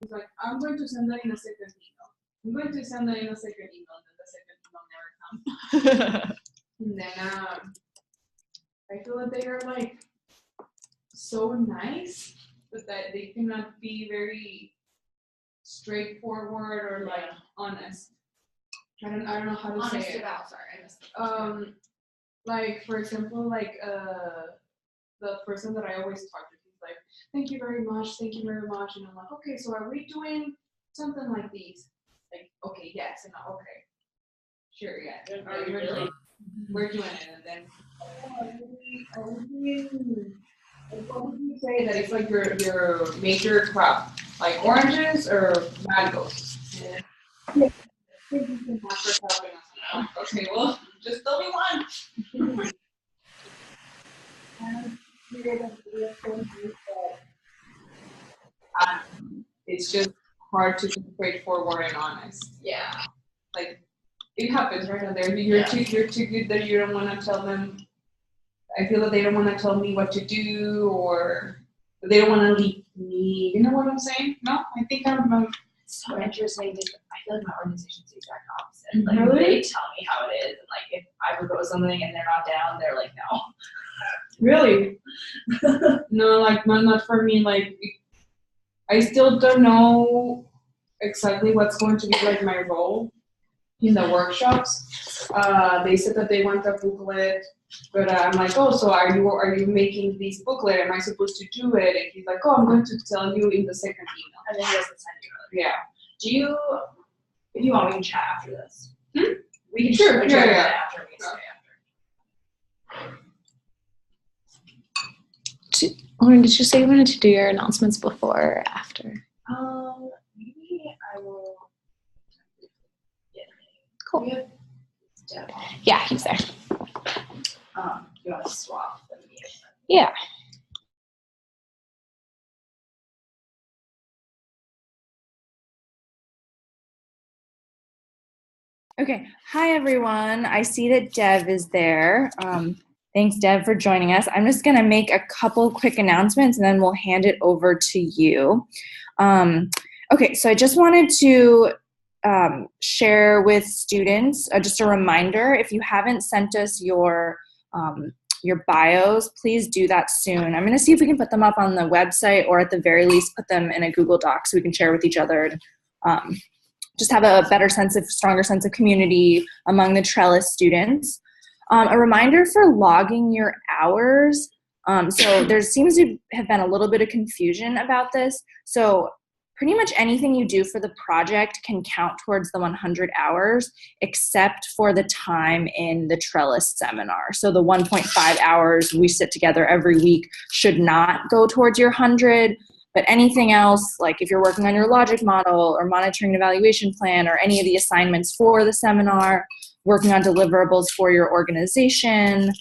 He's like, I'm going to send that in a second email. I'm going to send that in a second email, and the second email never comes. And then I feel that they are like so nice, but that they cannot be very straightforward or like honest. I don't know how to say it. About, sorry, I missed it. Like for example, like the person that I always talk to, he's like, thank you very much, and I'm like, okay, so are we doing something like these? Like, okay, yes, and okay, sure, yeah. Are we really? We're doing it, and then what would you say that it's like your major crop, like oranges or mangoes? Yeah. Okay, well, just tell me one. It's just hard to be straightforward and honest. Yeah. Like it happens right now. You're too good that you don't want to tell them. I feel that they don't want to tell me what to do, or they don't want to leave me. You know what I'm saying? No, I think I'm. So interesting. I feel like my organization's the exact opposite. Like really? they tell me how it is, and like if I propose something and they're not down, they're like, no. Really? No, like not for me. Like I still don't know exactly what's going to be like my role in the workshops. They said that they want a booklet, but I'm like, oh, so are you making this booklet? Am I supposed to do it? And he's like, oh, I'm going to tell you in the second email. And then he doesn't send you. Yeah. If you want, we can chat after this. We can sure. after we say after. Lauren, did you say you wanted to do your announcements before or after? Maybe I will. Cool. Dev. Yeah, he's there. You want to swap the media? Yeah. Okay. Hi, everyone. I see that Dev is there. Thanks, Dev, for joining us. I'm just going to make a couple quick announcements, and then we'll hand it over to you. Okay, so I just wanted to share with students just a reminder. If you haven't sent us your bios, please do that soon. I'm going to see if we can put them up on the website, or at the very least put them in a Google Doc so we can share with each other and just have a stronger sense of community among the Trellis students. A reminder for logging your hours. So there seems to have been a little bit of confusion about this. So pretty much anything you do for the project can count towards the 100 hours, except for the time in the Trellis seminar. So the 1.5 hours we sit together every week should not go towards your 100. But anything else, like if you're working on your logic model or monitoring an evaluation plan or any of the assignments for the seminar, working on deliverables for your organization,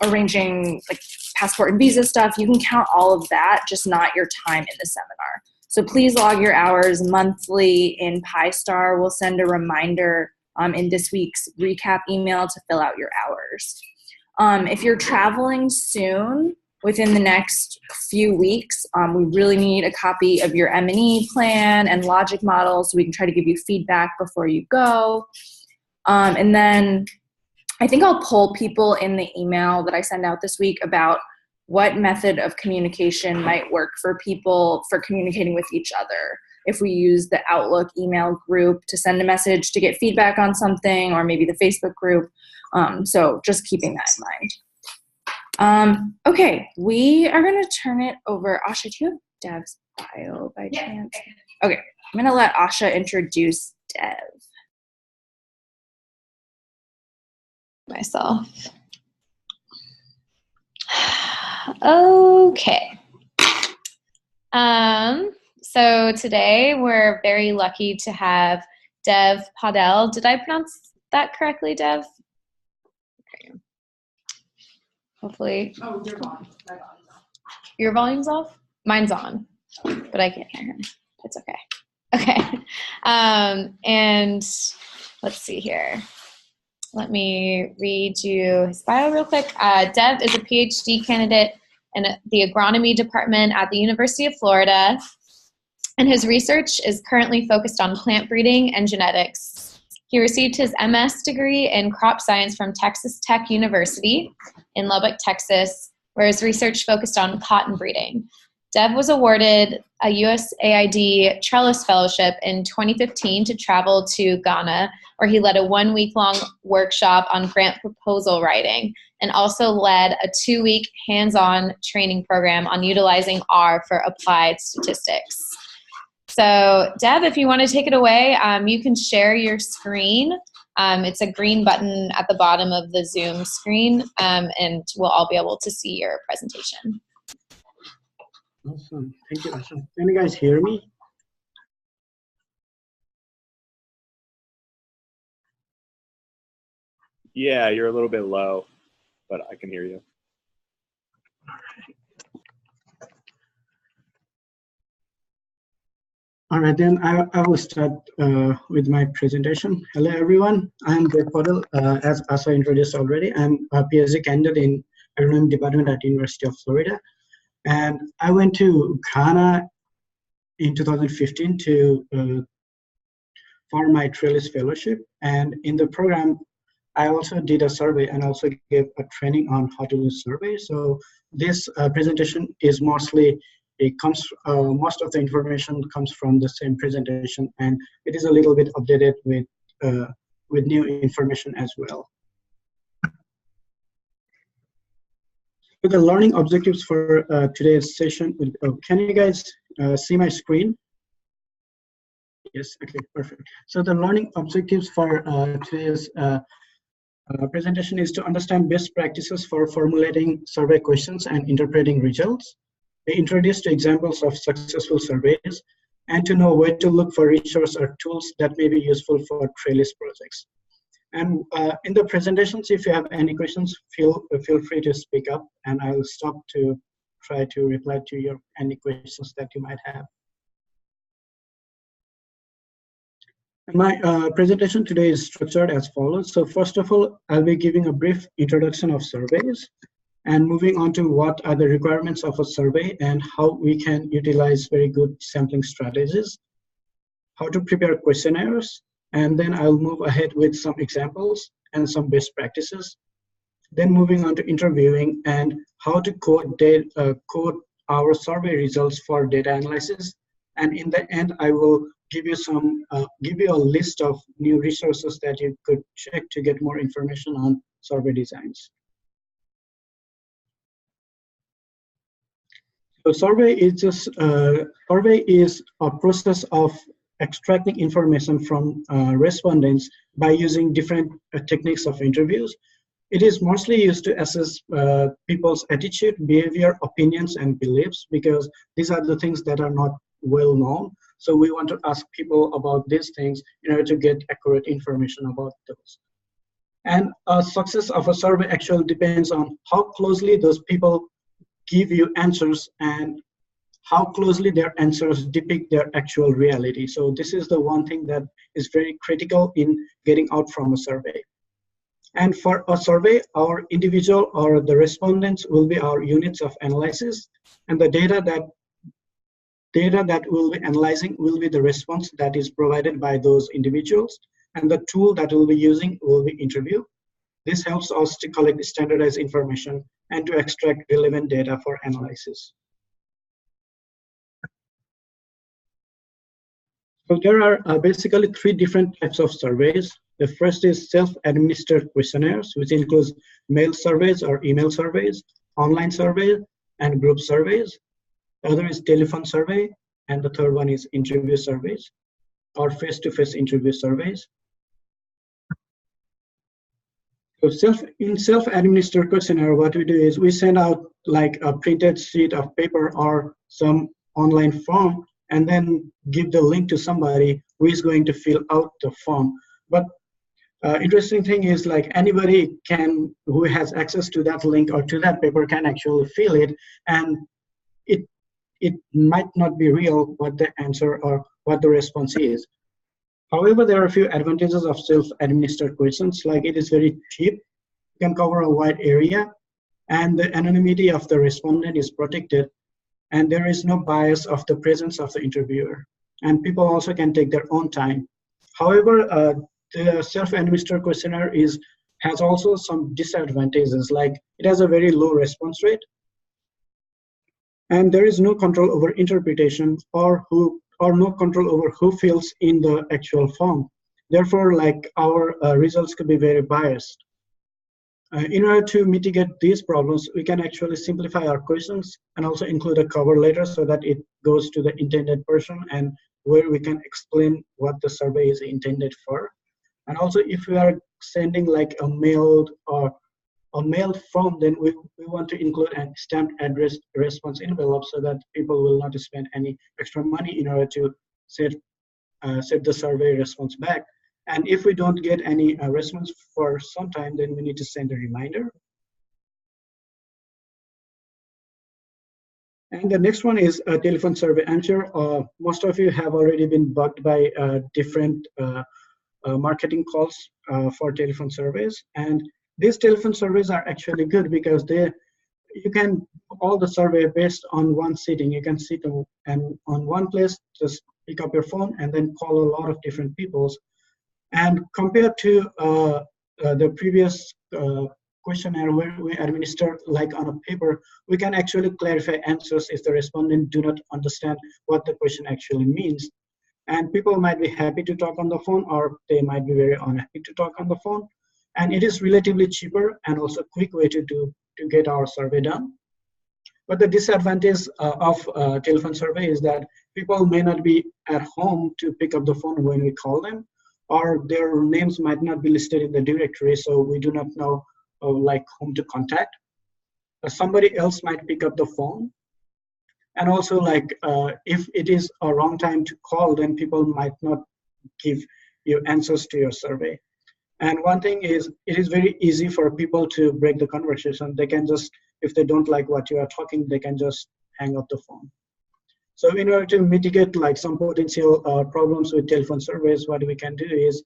arranging like passport and visa stuff, you can count all of that, just not your time in the seminar. So please log your hours monthly in PyStar. We'll send a reminder in this week's recap email to fill out your hours. If you're traveling soon, within the next few weeks, we really need a copy of your M&E plan and logic model so we can try to give you feedback before you go. And then I think I'll poll people in the email that I send out this week about what method of communication might work for people for communicating with each other. If we use the Outlook email group to send a message to get feedback on something, or maybe the Facebook group. So just keeping that in mind. Okay, we are going to turn it over. Asha, do you have Dev's bio by chance? Okay, I'm going to let Asha introduce Dev. Myself. Okay. So today we're very lucky to have Dev Paudel. Did I pronounce that correctly, Dev? Okay. Hopefully. Oh, your volume. My volume's off. Your volume's off? Mine's on, but I can't hear him. It's okay. Okay. And let's see here. Let me read you his bio real quick. Dev is a PhD candidate in the Agronomy Department at the University of Florida. and his research is currently focused on plant breeding and genetics. He received his MS degree in crop science from Texas Tech University in Lubbock, Texas, where his research focused on cotton breeding. Dev was awarded a USAID Trellis Fellowship in 2015 to travel to Ghana, where he led a 1-week-long workshop on grant proposal writing and also led a 2-week hands-on training program on utilizing R for applied statistics. So, Deb, if you want to take it away, you can share your screen. It's a green button at the bottom of the Zoom screen, and we'll all be able to see your presentation. Awesome. Thank you, Asha. Can you guys hear me? Yeah, you're a little bit low, but I can hear you. All right, then I will start with my presentation. Hello, everyone. I'm Paudel. As Asha introduced already, I'm a PhD candidate in Agronomy Department at University of Florida. And I went to Ghana in 2015 for my Trellis Fellowship. And in the program, I also did a survey and also gave a training on how to do survey. So this presentation is most of the information comes from the same presentation, and it is a little bit updated with new information as well. So the learning objectives for today's session. Can you guys see my screen? Yes, okay, perfect. So the learning objectives for today's presentation is to understand best practices for formulating survey questions and interpreting results, introduce to examples of successful surveys, and to know where to look for resources or tools that may be useful for Trellis projects. And in the presentations, if you have any questions, feel free to speak up, and I will stop to try to reply to any questions that you might have. And my presentation today is structured as follows. So first of all, I'll be giving a brief introduction of surveys and moving on to what are the requirements of a survey and how we can utilize very good sampling strategies, how to prepare questionnaires, and then I'll move ahead with some examples and some best practices. Then moving on to interviewing and how to code our survey results for data analysis. And in the end, I will give you a list of new resources that you could check to get more information on survey designs. So survey is a process of extracting information from respondents by using different techniques of interviews. It is mostly used to assess people's attitude, behavior, opinions, and beliefs, because these are the things that are not well known. So we want to ask people about these things in order to get accurate information about those. And success of a survey actually depends on how closely those people give you answers and how closely their answers depict their actual reality. So this is the one thing that is very critical in getting out from a survey. And for a survey, our individual or the respondents will be our units of analysis, and the data that we'll be analyzing will be the response that is provided by those individuals, and the tool that we'll be using will be interview. This helps us to collect standardized information and to extract relevant data for analysis. So there are basically 3 different types of surveys. The first is self-administered questionnaires, which includes mail surveys or email surveys, online surveys, and group surveys. The other is telephone survey, and the third one is interview surveys or face-to-face interview surveys. So in self-administered questionnaire, what we do is we send out like a printed sheet of paper or some online form, and then give the link to somebody who is going to fill out the form. But interesting thing is, like, anybody who has access to that link or to that paper can actually fill it, and it might not be real what the answer or what the response is. However, there are a few advantages of self-administered questions, like it is very cheap, can cover a wide area, and the anonymity of the respondent is protected. and there is no bias of the presence of the interviewer. And people also can take their own time. However, the self-administered questionnaire has also some disadvantages, like it has a very low response rate, and there is no control over interpretation or no control over who fills in the actual form. Therefore, like our results could be very biased. In order to mitigate these problems, we can actually simplify our questions and also include a cover letter so that it goes to the intended person and where we can explain what the survey is intended for. And also, if we are sending like a mailed form, then we want to include a stamped address response envelope so that people will not spend any extra money in order to set the survey response back. And if we don't get any response for some time, then we need to send a reminder. And the next one is a telephone survey. I'm sure most of you have already been bugged by different marketing calls for telephone surveys. And these telephone surveys are actually good because you can all the survey based on one sitting. You can sit and on one place, just pick up your phone and then call a lot of different people. And compared to the previous questionnaire where we administer like on a paper, we can actually clarify answers if the respondent do not understand what the question actually means. And people might be happy to talk on the phone, or they might be very unhappy to talk on the phone. And it is relatively cheaper and also quick way to get our survey done. But the disadvantage of telephone survey is that people may not be at home to pick up the phone when we call them, or their names might not be listed in the directory, so we do not know like whom to contact. Somebody else might pick up the phone. And also, like if it is a wrong time to call, then people might not give you answers to your survey. And one thing is, it is very easy for people to break the conversation. They can just, if they don't like what you are talking, they can just hang up the phone. So in order to mitigate like some potential problems with telephone surveys, what we can do is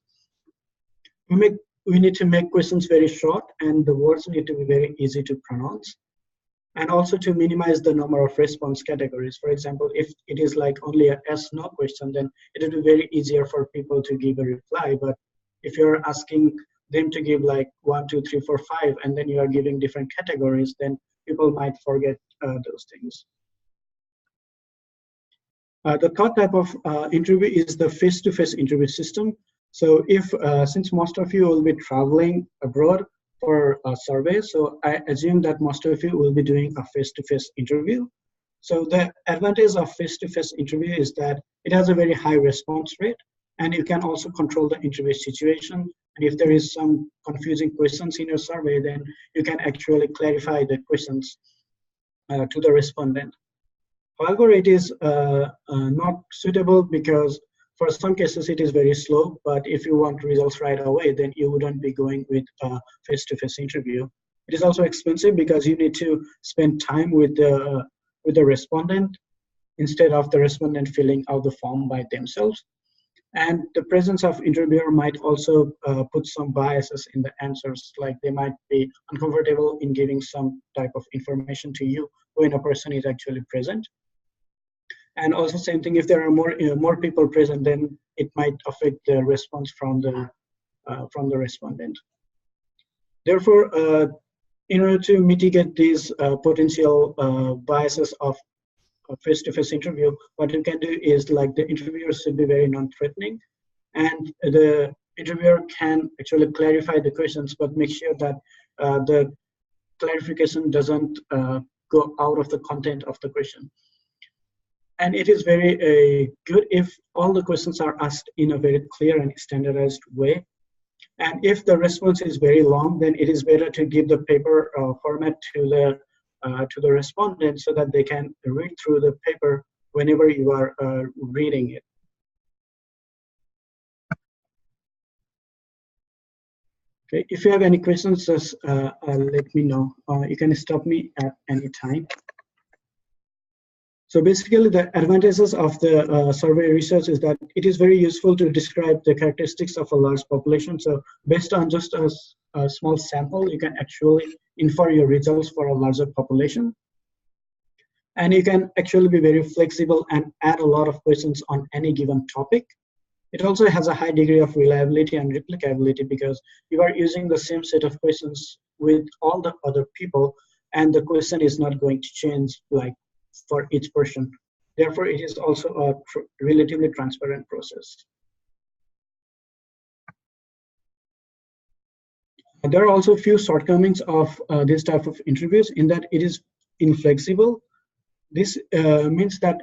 we need to make questions very short, and the words need to be very easy to pronounce. And also to minimize the number of response categories. For example, if it is like only a yes/no question, then it will be very easier for people to give a reply. But if you're asking them to give like 1, 2, 3, 4, 5, and then you are giving different categories, then people might forget those things. The third type of interview is the face-to-face interview system. So if, since most of you will be traveling abroad for a survey, so I assume that most of you will be doing a face-to-face interview. So the advantage of face-to-face interview is that it has a very high response rate, and you can also control the interview situation. And if there is some confusing questions in your survey, then you can actually clarify the questions to the respondent. However, it is not suitable because for some cases it is very slow, but if you want results right away, then you wouldn't be going with a face-to-face interview. It is also expensive because you need to spend time with the respondent instead of the respondent filling out the form by themselves. And the presence of interviewer might also put some biases in the answers, like they might be uncomfortable in giving some type of information to you when a person is actually present. And also same thing, if there are more people present, then it might affect the response from the respondent. Therefore, in order to mitigate these potential biases of a face-to-face interview, what you can do is like the interviewer should be very non-threatening, and the interviewer can actually clarify the questions, but make sure that the clarification doesn't go out of the content of the question. And it is very good if all the questions are asked in a very clear and standardized way. And if the response is very long, then it is better to give the paper format to the respondent so that they can read through the paper whenever you are reading it. Okay, if you have any questions, just let me know. You can stop me at any time. So basically, the advantages of the survey research is that it is very useful to describe the characteristics of a large population. So based on just a small sample, you can actually infer your results for a larger population. And you can actually be very flexible and add a lot of questions on any given topic. It also has a high degree of reliability and replicability because you are using the same set of questions with all the other people, and the question is not going to change like for each person. Therefore, it is also a relatively transparent process. There are also a few shortcomings of this type of interviews in that it is inflexible. This means that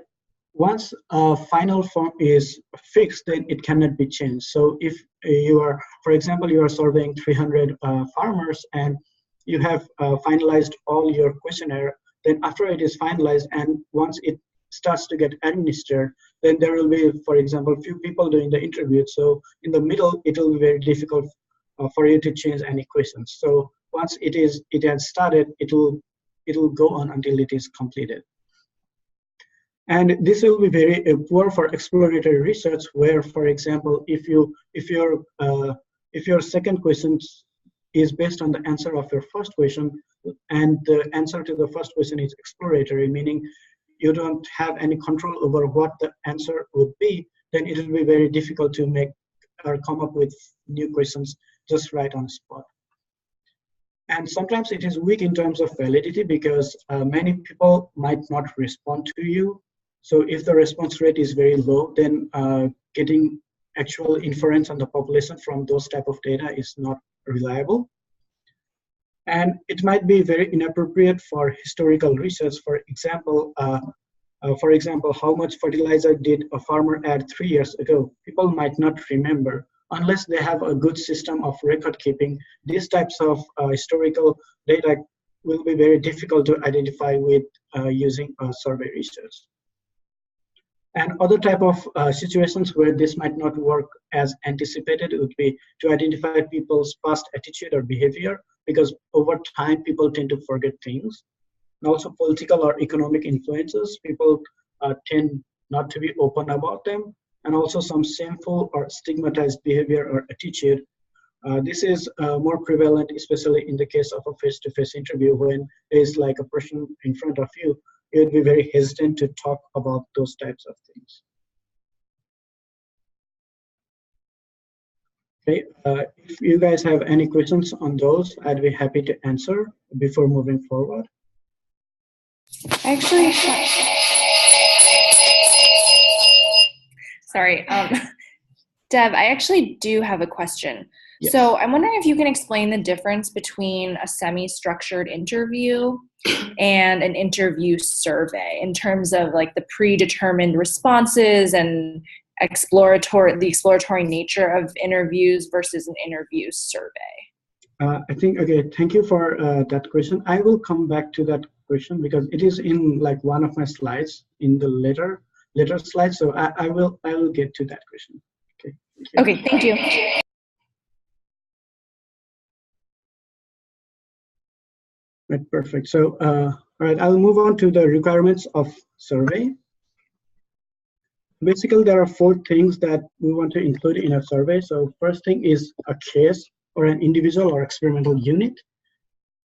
once a final form is fixed, then it cannot be changed. So if you are, for example, you are surveying 300 farmers and you have finalized all your questionnaire, then after it is finalized and once it starts to get administered, then there will be, for example, few people doing the interview. So in the middle, it will be very difficult for you to change any questions. So once it has started, it will go on until it is completed. And this will be very poor for exploratory research, where, for example, if your second question is based on the answer of your first question, and the answer to the first question is exploratory, meaning you don't have any control over what the answer would be, then it will be very difficult to make or come up with new questions just right on the spot. And sometimes it is weak in terms of validity because many people might not respond to you. So if the response rate is very low, then getting actual inference on the population from those type of data is not reliable. And it might be very inappropriate for historical research. For example, how much fertilizer did a farmer add 3 years ago? People might not remember. Unless they have a good system of record keeping, these types of historical data will be very difficult to identify with using survey research. And other type of situations where this might not work as anticipated would be to identify people's past attitude or behavior, because over time people tend to forget things. And also political or economic influences, people tend not to be open about them. And also some shameful or stigmatized behavior or attitude. This is more prevalent, especially in the case of a face-to-face interview. When there's like a person in front of you, you would be very hesitant to talk about those types of things. Okay, if you guys have any questions on those, I'd be happy to answer before moving forward. Actually, sorry, Dev, I actually do have a question. Yes. So I'm wondering if you can explain the difference between a semi-structured interview and an interview survey in terms of like the predetermined responses and the exploratory nature of interviews versus an interview survey. I think, okay, thank you for that question. I will come back to that question because it is in like one of my slides in the later slides. So I will get to that question. Okay. Okay, thank you. Right, perfect. So, all right, I'll move on to the requirements of survey. Basically, there are 4 things that we want to include in a survey. So first thing is a case or an individual or experimental unit,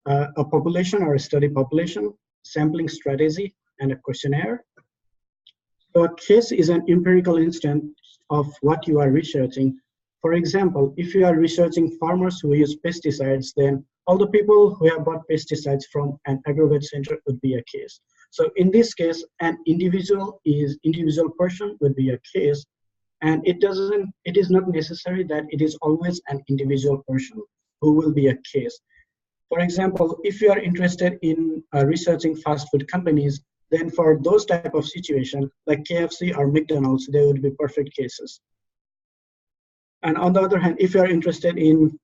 a population or a study population, sampling strategy, and a questionnaire. So a case is an empirical instance of what you are researching. For example, if you are researching farmers who use pesticides, then all the people who have bought pesticides from an agrovet center would be a case. So in this case, an individual person would be a case, and it is not necessary that it is always an individual person who will be a case. For example, if you are interested in researching fast food companies, then for those type of situations, like KFC or McDonald's, they would be perfect cases. And on the other hand, if you are interested in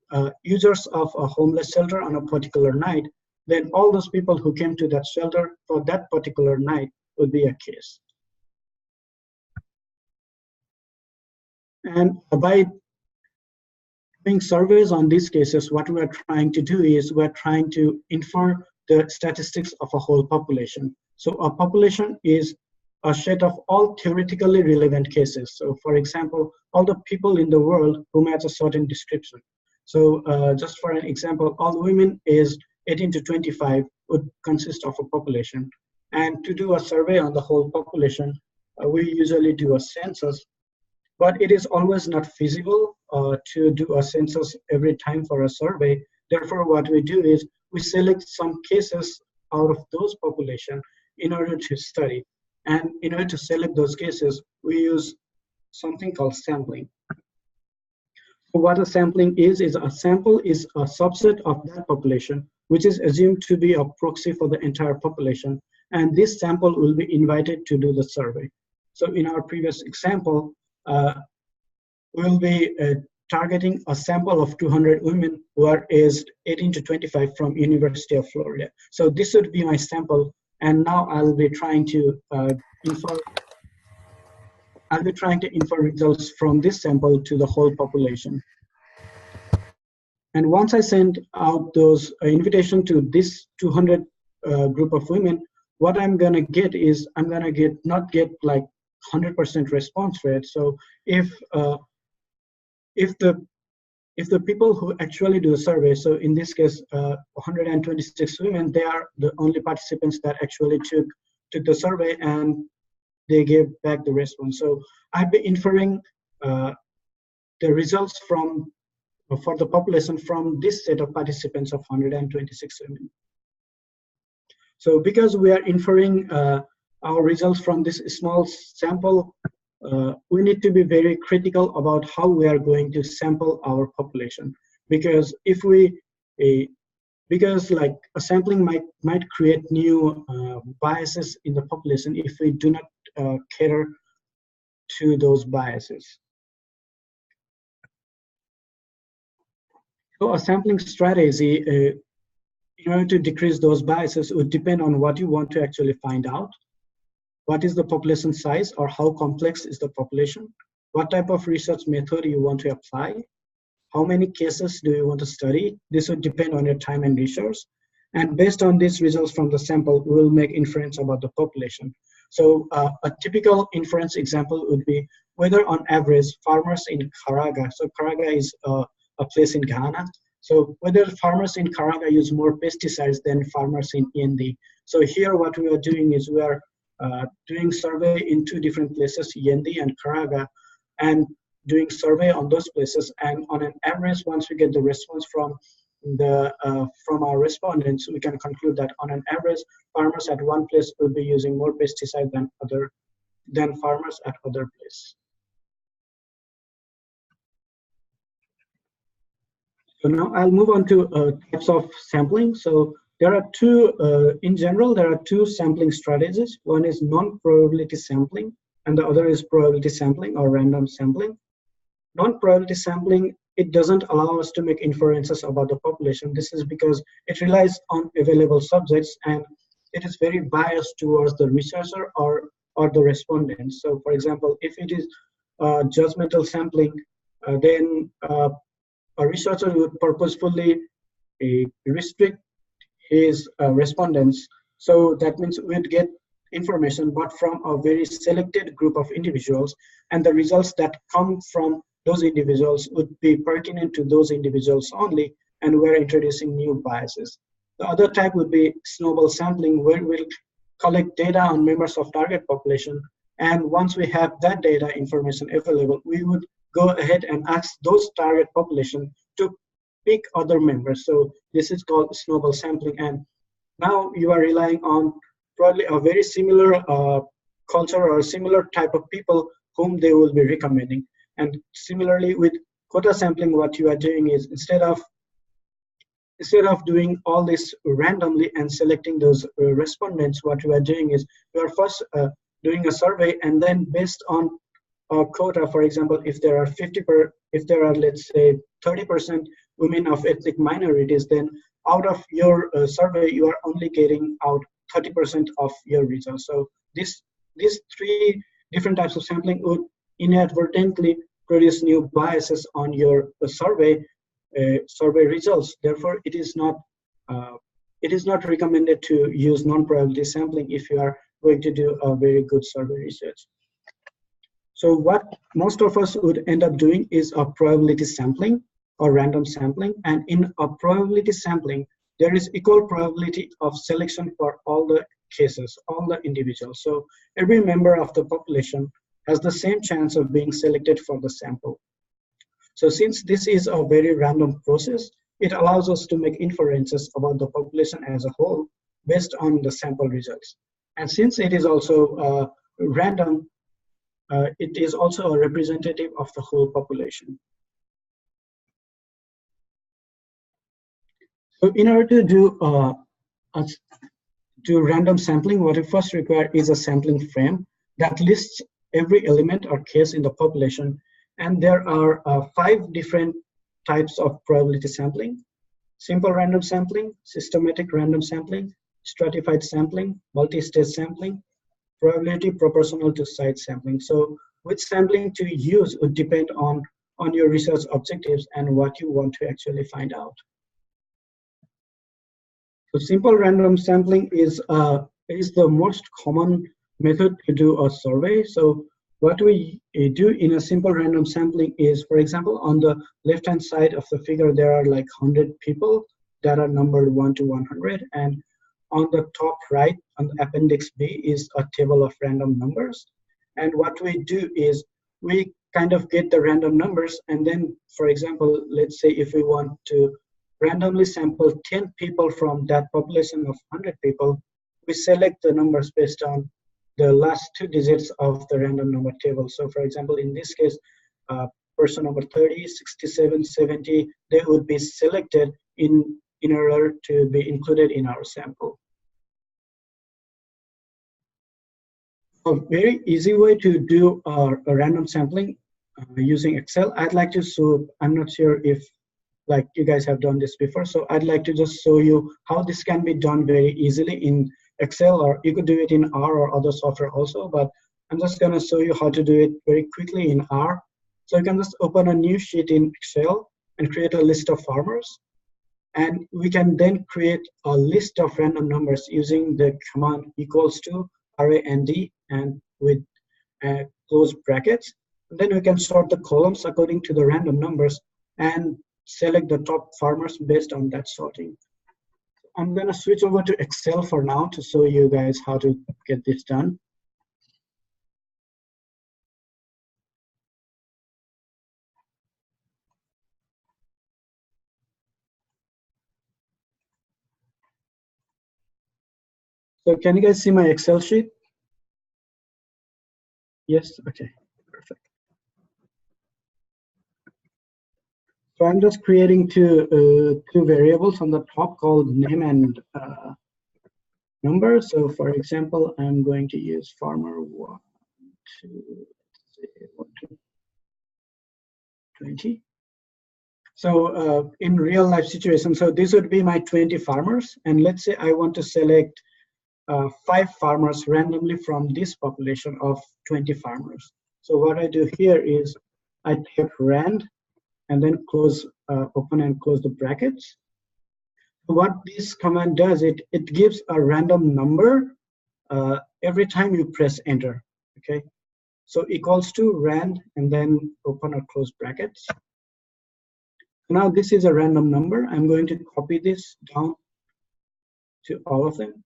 users of a homeless shelter on a particular night, then all those people who came to that shelter for that particular night would be a case. And by doing surveys on these cases, what we're trying to do is we're trying to infer the statistics of a whole population. So a population is a set of all theoretically relevant cases. So for example, all the people in the world who match a certain description. So just for an example, all women aged 18 to 25 would consist of a population. And to do a survey on the whole population, we usually do a census, but it is always not feasible to do a census every time for a survey. Therefore, what we do is we select some cases out of those population in order to study. And in order to select those cases, we use something called sampling. So what a sampling is a sample is a subset of that population, which is assumed to be a proxy for the entire population. And this sample will be invited to do the survey. So in our previous example, we'll be targeting a sample of 200 women who are aged 18 to 25 from University of Florida. So this would be my sample, and now I'll be trying to infer results from this sample to the whole population. And once I send out those invitation to this 200 group of women, what I'm gonna get is I'm gonna not get like 100% response rate. So if the people who actually do a survey, so in this case 126 women, they are the only participants that actually took the survey and they gave back the response. So I'd be inferring the results for the population from this set of participants of 126 women. So because we are inferring our results from this small sample, we need to be very critical about how we are going to sample our population, because because like a sampling might create new biases in the population if we do not cater to those biases. So a sampling strategy in order to decrease those biases would depend on what you want to actually find out. What is the population size, or how complex is the population? What type of research method you want to apply? How many cases do you want to study? This would depend on your time and resource. And based on these results from the sample, we will make inference about the population. So a typical inference example would be whether on average farmers in Karaga, so Karaga is a place in Ghana, so whether farmers in Karaga use more pesticides than farmers in Yendi. So here what we are doing is we are doing survey in two different places, Yendi and Karaga, and doing survey on those places. And on an average, once we get the response from our respondents, we can conclude that on an average, farmers at one place will be using more pesticide than farmers at other place. So now I'll move on to types of sampling. So there are two, in general, there are two sampling strategies. One is non-probability sampling, and the other is probability sampling or random sampling. Non-probability sampling, it doesn't allow us to make inferences about the population. This is because it relies on available subjects, and it is very biased towards the researcher or the respondent. So for example, if it is judgmental sampling, then a researcher would purposefully restrict his respondents. So that means we'd get information, but from a very selected group of individuals, and the results that come from those individuals would be pertinent to those individuals only, and we're introducing new biases. The other type would be snowball sampling, where we'll collect data on members of target population, and once we have that data information available, we would go ahead and ask those target population to pick other members. So this is called snowball sampling, and now you are relying on probably a very similar culture or a similar type of people whom they will be recommending. And similarly with quota sampling, what you are doing is instead of doing all this randomly and selecting those respondents, what you are doing is you are first doing a survey, and then based on a quota, for example, if there are let's say 30% women of ethnic minorities, then out of your survey you are only getting out 30% of your results. So these three different types of sampling would inadvertently produce new biases on your survey results. Therefore, it is not recommended to use non-probability sampling if you are going to do a very good survey research. So what most of us would end up doing is a probability sampling or random sampling. And in a probability sampling, there is equal probability of selection for all the cases, all the individuals. So every member of the population has the same chance of being selected for the sample. So since this is a very random process, it allows us to make inferences about the population as a whole based on the sample results. And since it is also random, it is also a representative of the whole population. So in order to do random sampling, what we first require is a sampling frame that lists every element or case in the population. And there are 5 different types of probability sampling: simple random sampling, systematic random sampling, stratified sampling, multi-stage sampling, probability proportional to site sampling. So which sampling to use would depend on your research objectives and what you want to actually find out. So simple random sampling is the most common method to do a survey. So what we do in a simple random sampling is, for example, on the left-hand side of the figure, there are like 100 people that are numbered 1 to 100. And on the top right, on the appendix B, is a table of random numbers. And what we do is we kind of get the random numbers. And then, for example, let's say if we want to randomly sample 10 people from that population of 100 people, we select the numbers based on the last 2 digits of the random number table. So for example, in this case, person number 30, 67, 70, they would be selected in order to be included in our sample. A very easy way to do a random sampling using Excel, I'd like to show, I'm not sure if like you guys have done this before, so I'd like to just show you how this can be done very easily in Excel, or you could do it in R or other software also, but I'm just gonna show you how to do it very quickly in R. So you can just open a new sheet in Excel and create a list of farmers. And we can then create a list of random numbers using the command equals to rand and with close brackets. And then we can sort the columns according to the random numbers and select the top farmers based on that sorting. I'm going to switch over to Excel for now to show you guys how to get this done. So can you guys see my Excel sheet? Yes, okay, perfect. So I'm just creating two variables on the top called name and number. So for example, I'm going to use farmer 1 to 20. So in real life situation, so this would be my 20 farmers. And let's say I want to select 5 farmers randomly from this population of 20 farmers. So what I do here is I type rand and then close, open and close the brackets. What this command does, it gives a random number every time you press enter, okay? So equals to rand and then open or close brackets. Now this is a random number. I'm going to copy this down to all of them.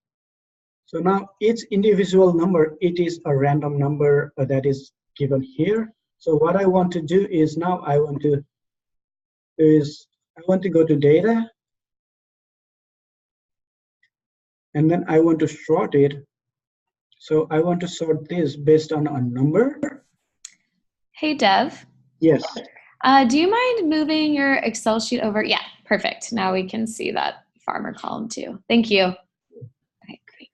So now each individual number, it is a random number that is given here. So what I want to do is now I want to go to data, and then I want to sort it. So I want to sort this based on a number. Hey, Dev. Yes. Do you mind moving your Excel sheet over? Yeah, perfect. Now we can see that farmer column too. Thank you. Okay, great.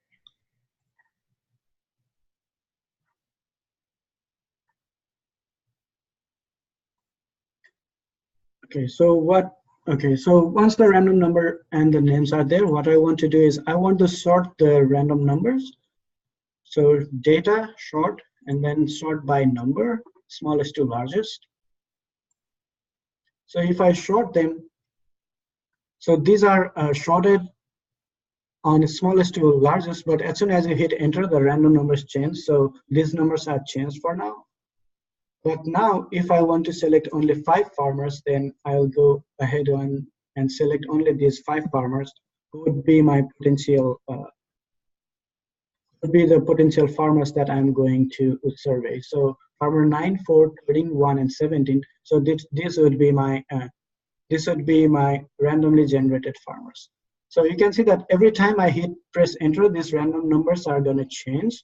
Okay, so once the random number and the names are there, what I want to do is I want to sort the random numbers. So data, sort, and then sort by number, smallest to largest. So if I sort them, so these are sorted on smallest to largest, but as soon as you hit enter, the random numbers change. So these numbers are changed for now. But now, if I want to select only 5 farmers, then I'll go ahead and select only these 5 farmers who would be my potential would be the potential farmers that I'm going to survey. So farmer 9, 4, 13, 1, and 17. So this would be my randomly generated farmers. So you can see that every time I press enter, these random numbers are going to change.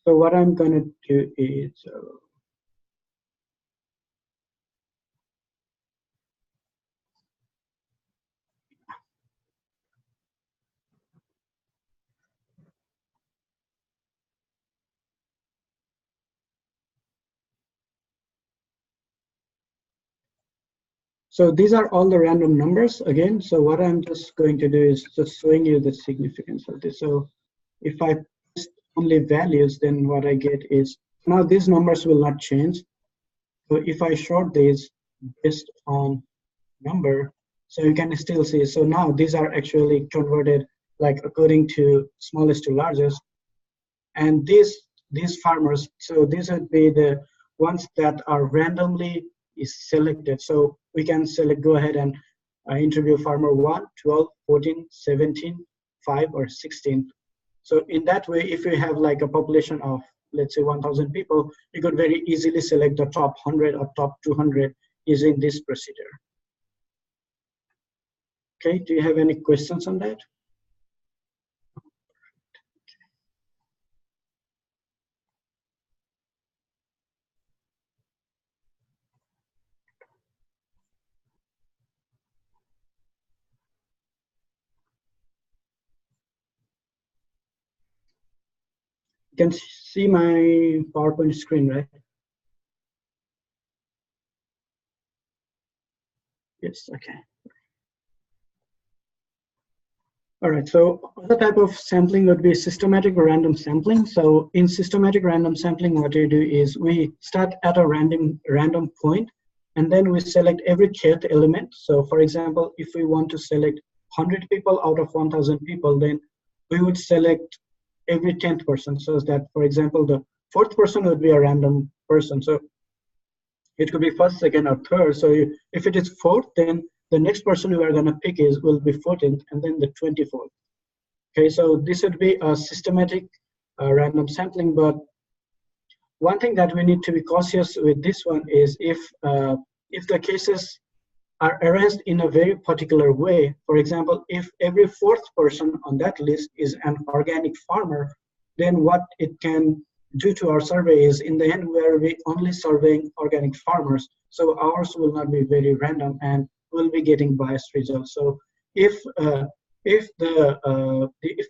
So what I'm going to do is so these are all the random numbers again. So what I'm just going to do is just showing you the significance of this. So if I press only values, then what I get is, now these numbers will not change. So if I sort these based on number, so you can still see, so now these are actually converted like according to smallest to largest. And these farmers, so these would be the ones that are randomly is selected. So we can go ahead and interview farmer 1, 12, 14, 17, 5, or 16. So in that way, if you have like a population of, let's say 1,000 people, you could very easily select the top 100 or top 200 using this procedure. Okay, do you have any questions on that? You can see my PowerPoint screen, right? Yes, okay. All right, so other type of sampling would be systematic random sampling. So in systematic random sampling, what we do is we start at a random point, and then we select every kth element. So for example, if we want to select 100 people out of 1,000 people, then we would select every 10th person. So that, for example, the 4th person would be a random person. So it could be 1st, 2nd, or 3rd. So if it is 4th, then the next person we are going to pick will be 14th, and then the 24th. Okay, so this would be a systematic random sampling. But one thing that we need to be cautious with this one is if the cases are arranged in a very particular way. For example, if every 4th person on that list is an organic farmer, then what it can do to our survey is, in the end, where we only surveying organic farmers, so ours will not be very random and we'll be getting biased results. So if the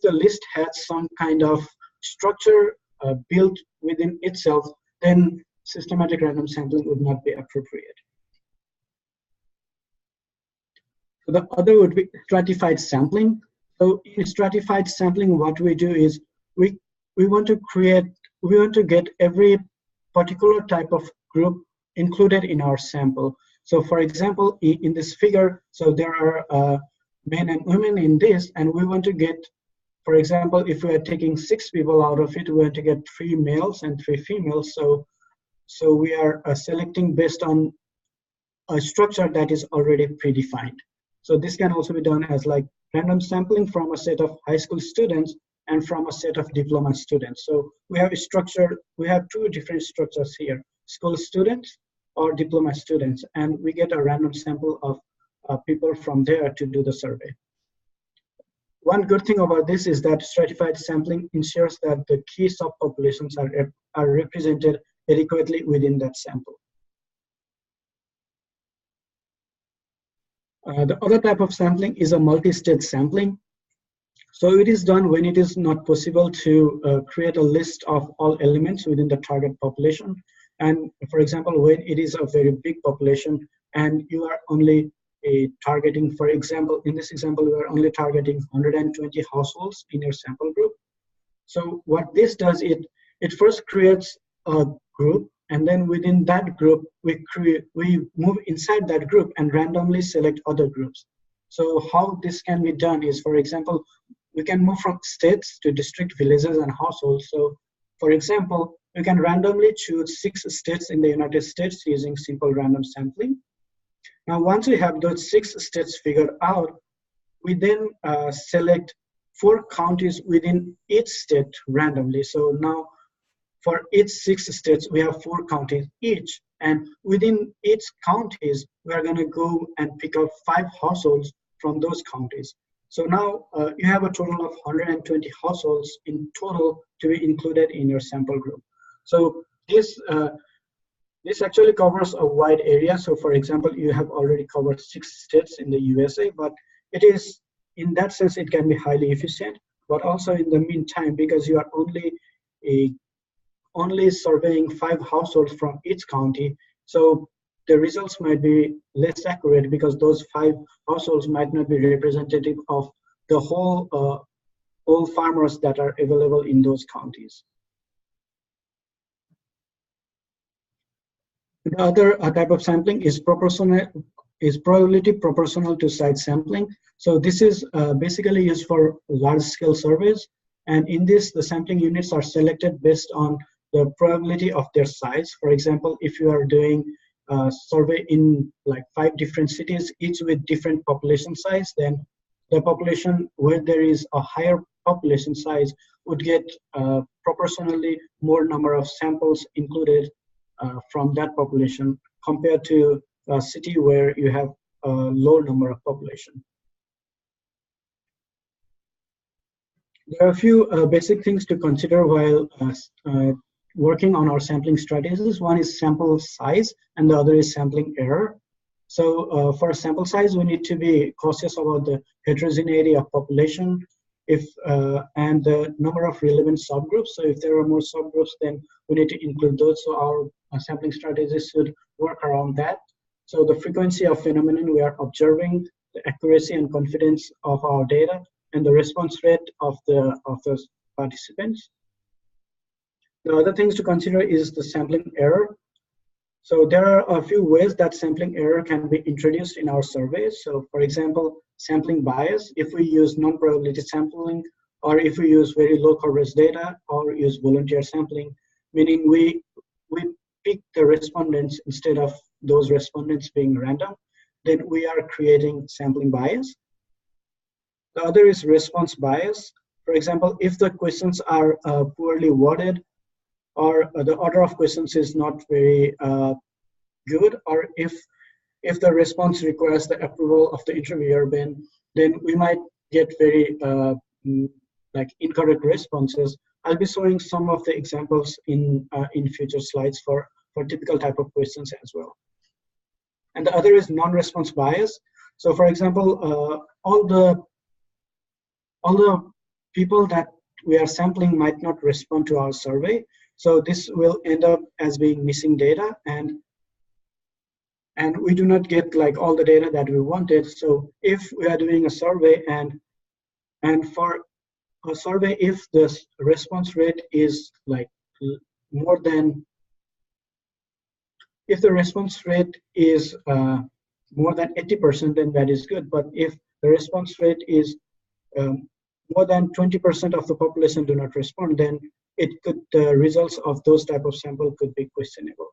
list has some kind of structure built within itself, then systematic random sampling would not be appropriate. So the other would be stratified sampling. So in stratified sampling, what we do is we want to get every particular type of group included in our sample. So for example, in this figure, so there are men and women in this, and we want to get, for example, if we are taking 6 people out of it, we want to get 3 males and 3 females. So we are selecting based on a structure that is already predefined. So this can also be done as like random sampling from a set of high school students and from a set of diploma students. So we have a structure, we have 2 different structures here, school students or diploma students, and we get a random sample of people from there to do the survey. One good thing about this is that stratified sampling ensures that the key subpopulations are represented adequately within that sample. The other type of sampling is a multi-stage sampling. So it is done when it is not possible to create a list of all elements within the target population. And for example, when it is a very big population and you are only targeting, for example, in this example, we are only targeting 120 households in your sample group. So what this does, it first creates a group, and then within that group, we move inside that group and randomly select other groups. So how this can be done is, for example, we can move from states to district, villages, and households. So for example, we can randomly choose 6 states in the United States using simple random sampling. Now, once we have those 6 states figured out, we then select 4 counties within each state randomly. So now for each 6 states, we have 4 counties each. And within each counties, we are going to go and pick up 5 households from those counties. So now you have a total of 120 households in total to be included in your sample group. So this actually covers a wide area. So for example, you have already covered 6 states in the USA, but it is, in that sense, it can be highly efficient, but also in the meantime, because you are only surveying 5 households from each county, so the results might be less accurate because those 5 households might not be representative of the whole all farmers that are available in those counties. The other type of sampling is probability proportional to site sampling. So this is basically used for large-scale surveys, and in this, the sampling units are selected based on the probability of their size. For example, if you are doing a survey in like 5 different cities, each with different population size, then the population where there is a higher population size would get proportionally more number of samples included from that population compared to a city where you have a low number of population. There are a few basic things to consider while working on our sampling strategies. One is sample size and the other is sampling error. So for sample size, we need to be cautious about the heterogeneity of population and the number of relevant subgroups. So if there are more subgroups, then we need to include those. So our sampling strategies should work around that. So the frequency of phenomenon we are observing, the accuracy and confidence of our data, and the response rate of the participants. The other things to consider is the sampling error. So there are a few ways that sampling error can be introduced in our surveys. So for example, sampling bias, if we use non-probability sampling, or if we use very low coverage data, or use volunteer sampling, meaning we pick the respondents instead of those respondents being random, then we are creating sampling bias. The other is response bias. For example, if the questions are poorly worded, or the order of questions is not very good, or if the response requires the approval of the interviewer, then we might get very like incorrect responses. I'll be showing some of the examples in future slides for typical type of questions as well. And the other is non-response bias. So for example, all the people that we are sampling might not respond to our survey. So this will end up as being missing data, and we do not get like all the data that we wanted. So if we are doing a survey and for a survey, if the response rate is like more than, if the response rate is more than 80%, then that is good. But if the response rate is more than 20% of the population do not respond, then the results of those type of sample could be questionable.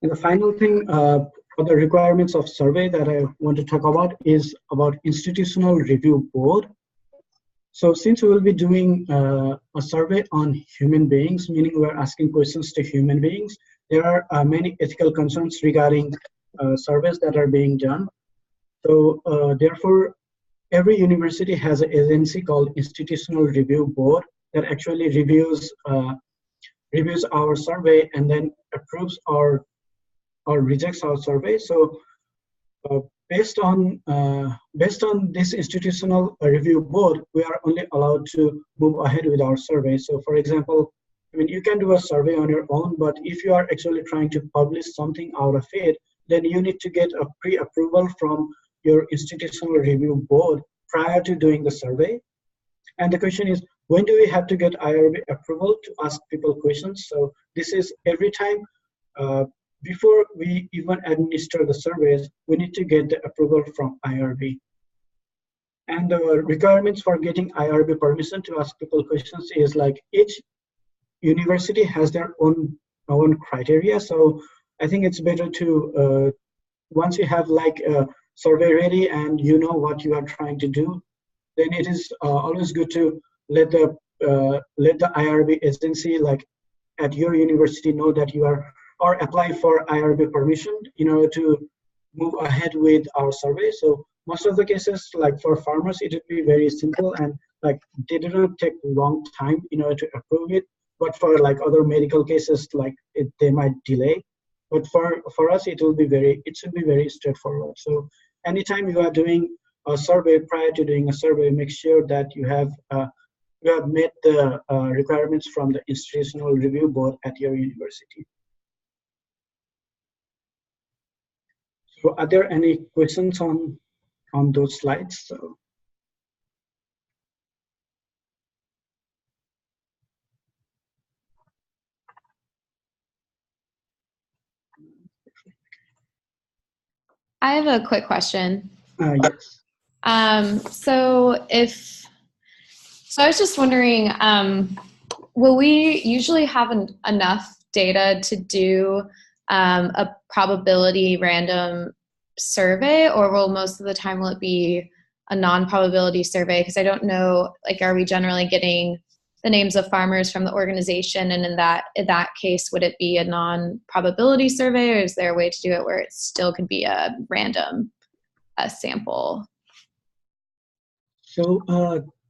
And the final thing for the requirements of survey that I want to talk about is about institutional review board. So since we will be doing a survey on human beings, meaning we're asking questions to human beings, there are many ethical concerns regarding surveys that are being done. So therefore, every university has an agency called Institutional Review Board that actually reviews our survey and then approves or rejects our survey. So based on this Institutional Review Board, we are only allowed to move ahead with our survey. So for example, I mean, you can do a survey on your own, but if you are actually trying to publish something out of it, then you need to get a pre-approval from your Institutional Review Board prior to doing the survey. And the question is, when do we have to get IRB approval to ask people questions? So this is every time before we even administer the surveys, we need to get the approval from IRB. And the requirements for getting IRB permission to ask people questions is like each university has their own criteria. So I think it's better to, once you have like survey ready and you know what you are trying to do, then it is always good to let the IRB agency, like at your university, know that you are or apply for IRB permission in order to move ahead with our survey. So most of the cases, like for farmers, it would be very simple and like they do not take long time in order to approve it. But for like other medical cases, like they might delay. But for us, it should be very straightforward. So anytime you are doing a survey, prior to doing a survey, make sure that you have met the requirements from the institutional review board at your university. So are there any questions on those slides? So. I have a quick question. Yes. So I was just wondering, will we usually have enough data to do a probability random survey, or will most of the time will it be a non-probability survey? Because I don't know, like, are we generally getting the names of farmers from the organization, and in that case, would it be a non-probability survey, or is there a way to do it where it still could be a random sample? So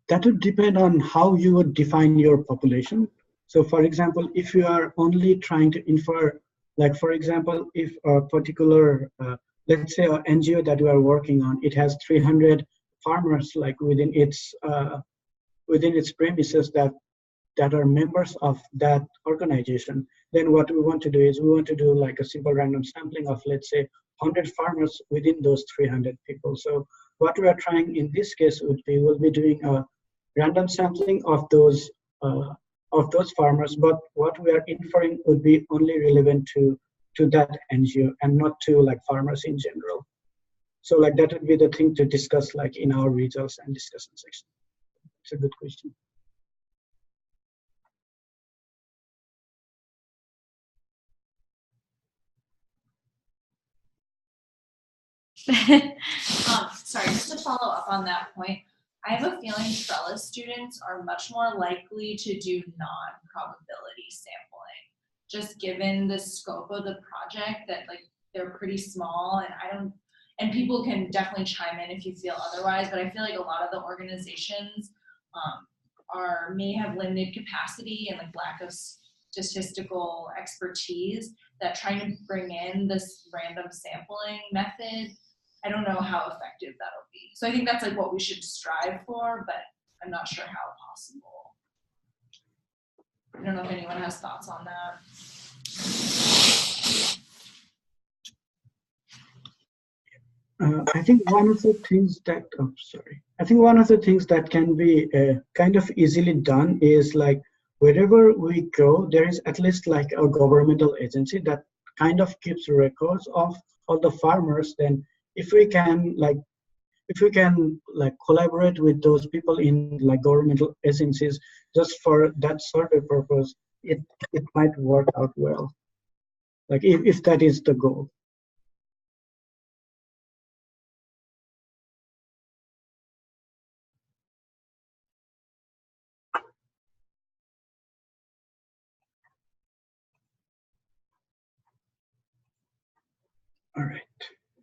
that would depend on how you would define your population. So for example, if you are only trying to infer, like for example, if a particular, let's say an NGO that you are working on, it has 300 farmers like within its premises that are members of that organization, then what we want to do is we want to do like a simple random sampling of, let's say, 100 farmers within those 300 people. So what we are trying in this case would be, we'll be doing a random sampling of those farmers, but what we are inferring would be only relevant to that NGO and not to like farmers in general. So like that would be the thing to discuss like in our results and discussion section. It's a good question. Sorry, just to follow up on that point, I have a feeling Trellis students are much more likely to do non-probability sampling, just given the scope of the project that like they're pretty small, and people can definitely chime in if you feel otherwise, but I feel like a lot of the organizations may have limited capacity and like lack of statistical expertise, that trying to bring in this random sampling method, I don't know how effective that'll be. So I think that's like what we should strive for, but I'm not sure how possible. I don't know if anyone has thoughts on that. I think one of the things that can be kind of easily done is like wherever we go, there is at least like a governmental agency that kind of keeps records of all the farmers. Then if we can collaborate with those people in like governmental agencies just for that survey purpose, it might work out well. Like if that is the goal. All right,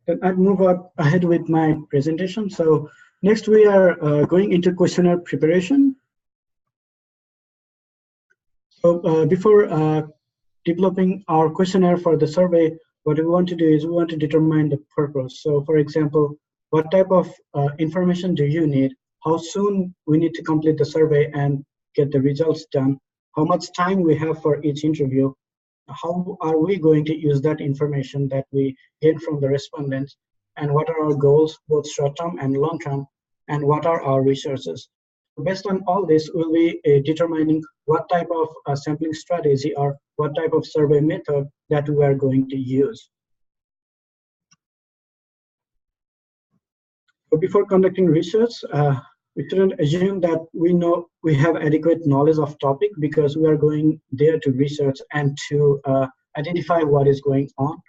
then I'll move ahead with my presentation. So next we are going into questionnaire preparation. So before developing our questionnaire for the survey, what we want to do is we want to determine the purpose. So for example, what type of information do you need? How soon we need to complete the survey and get the results done? How much time we have for each interview? How are we going to use that information that we get from the respondents? And what are our goals, both short-term and long-term? And what are our resources? Based on all this, we'll be determining what type of sampling strategy or what type of survey method that we are going to use. So before conducting research, we shouldn't assume that we have adequate knowledge of topic, because we are going there to research and to identify what is going on.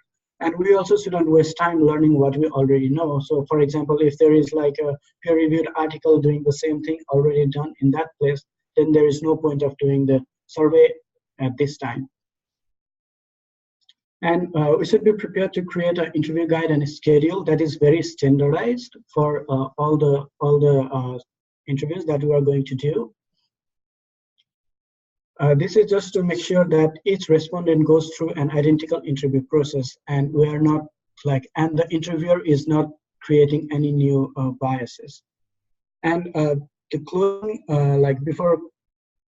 And we also shouldn't waste time learning what we already know. So for example, if there is like a peer-reviewed article doing the same thing already done in that place, then there is no point of doing the survey at this time. And we should be prepared to create an interview guide and a schedule that is very standardized for all the interviews that we are going to do. This is just to make sure that each respondent goes through an identical interview process, and we are not and the interviewer is not creating any new biases. And to close, before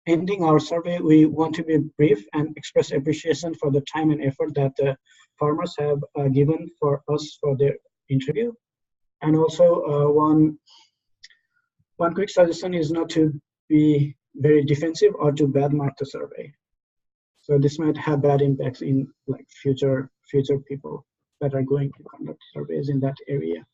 ending our survey, we want to be brief and express appreciation for the time and effort that the farmers have given for us for their interview. And also one quick suggestion is not to be very defensive or to badmark the survey. So this might have bad impacts in future people that are going to conduct surveys in that area.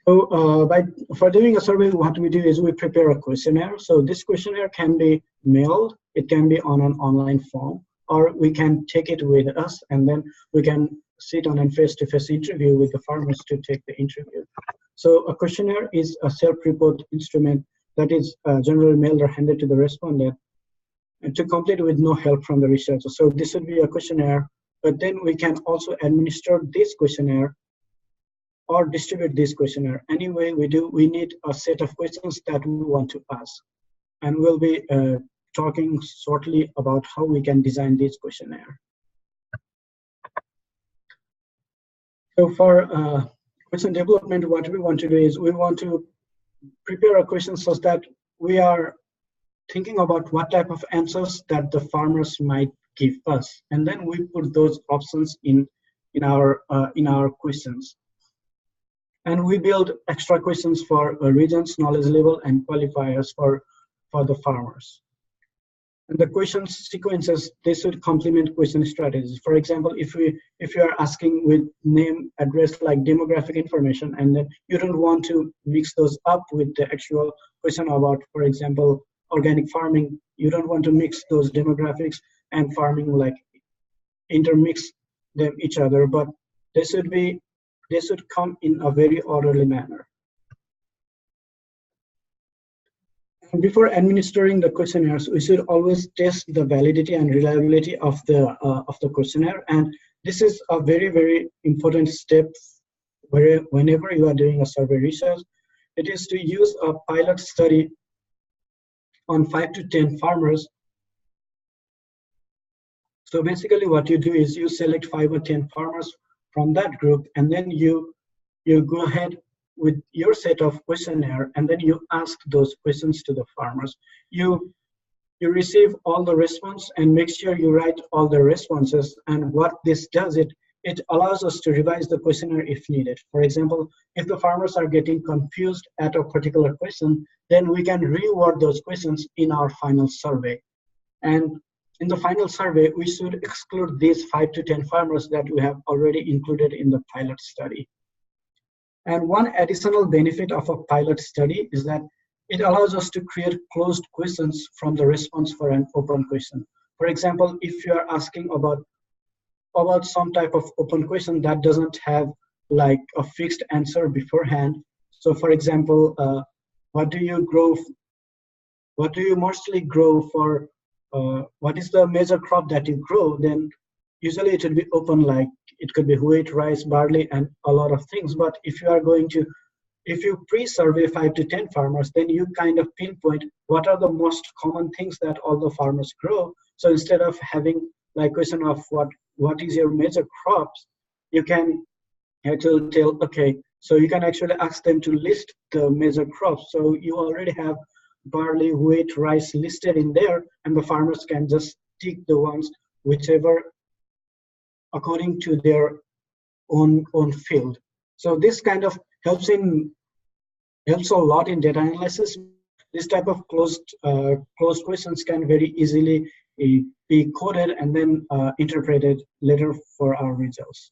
So for doing a survey, what we do is we prepare a questionnaire. So this questionnaire can be mailed, it can be on an online form, or we can take it with us and then we can sit on a face-to-face interview with the farmers to take the interview. So a questionnaire is a self-report instrument that is generally mailed or handed to the respondent and to complete with no help from the researcher. So this would be a questionnaire, but then we can also administer this questionnaire or distribute this questionnaire. Anyway, we need a set of questions that we want to ask. And we'll be talking shortly about how we can design this questionnaire. So for question development, what we want to do is we want to prepare a question such that we are thinking about what type of answers that the farmers might give us. And then we put those options in our questions. And we build extra questions for regions, knowledge level, and qualifiers for the farmers. And the question sequences, they should complement question strategies. For example, if you are asking with name, address, like demographic information, and then you don't want to mix those up with the actual question about, for example, organic farming, you don't want to mix those demographics and farming, intermix them each other, but they should come in a very orderly manner. And before administering the questionnaires, we should always test the validity and reliability of the questionnaire. And this is a very, very important step whenever you are doing a survey research. It is to use a pilot study on 5 to 10 farmers. So basically what you do is you select 5 or 10 farmers from that group, and then you go ahead with your set of questionnaire, and then you ask those questions to the farmers. You receive all the response and make sure you write all the responses. And what this does, it allows us to revise the questionnaire if needed. For example, if the farmers are getting confused at a particular question, then we can reword those questions in our final survey. And in the final survey, we should exclude these 5 to 10 farmers that we have already included in the pilot study. And one additional benefit of a pilot study is that it allows us to create closed questions from the response for an open question. For example, if you are asking about some type of open question that doesn't have a fixed answer beforehand. So for example, what do you mostly grow for, what is the major crop that you grow? Then usually it will be open, it could be wheat, rice, barley, and a lot of things. But if you pre-survey 5 to 10 farmers, then you kind of pinpoint what are the most common things that all the farmers grow. So instead of having question of what is your major crops, you can actually tell, okay, so you can actually ask them to list the major crops. So you already have barley, wheat, rice listed in there, and the farmers can just tick the ones whichever according to their own field. So this kind of helps a lot in data analysis. This type of closed questions can very easily be coded and then interpreted later for our results.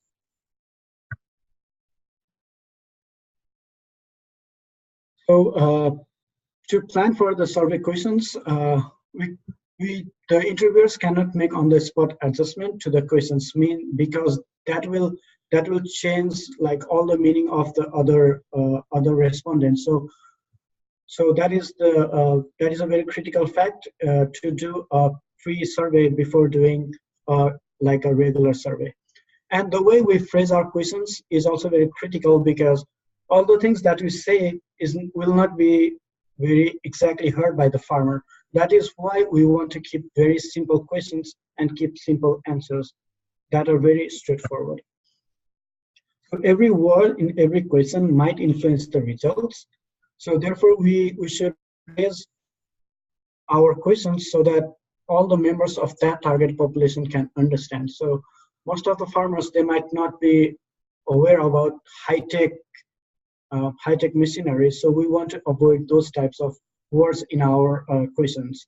So to plan for the survey questions, we the interviewers cannot make on-the-spot adjustment to the questions, because that will change like all the meaning of the other respondents. So that is a very critical fact to do a pre-survey before doing like a regular survey. And the way we phrase our questions is also very critical, because all the things that we say will not be very exactly heard by the farmer. That is why we want to keep very simple questions and keep simple answers that are very straightforward. So every word in every question might influence the results. So therefore, we should raise our questions so that all the members of that target population can understand. So most of the farmers, they might not be aware about high-tech machinery. So we want to avoid those types of words in our questions.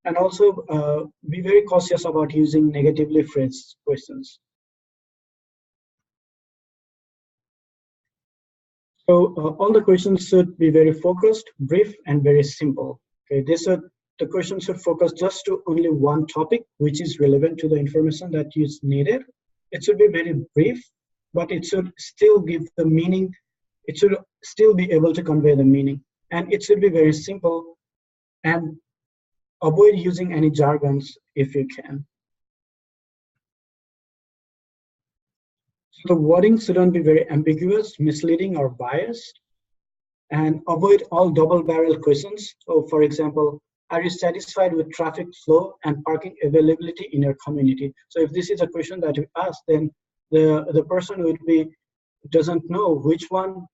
And also be very cautious about using negatively phrased questions. So all the questions should be very focused, brief, and very simple. Okay, the question should focus just to only one topic, which is relevant to the information that is needed. It should be very brief, but it should still give the meaning. It should still be able to convey the meaning, and it should be very simple, and avoid using any jargons if you can. So the wording shouldn't be very ambiguous, misleading, or biased, and avoid all double-barrel questions. So for example, are you satisfied with traffic flow and parking availability in your community? So if this is a question that you ask, then the person doesn't know which one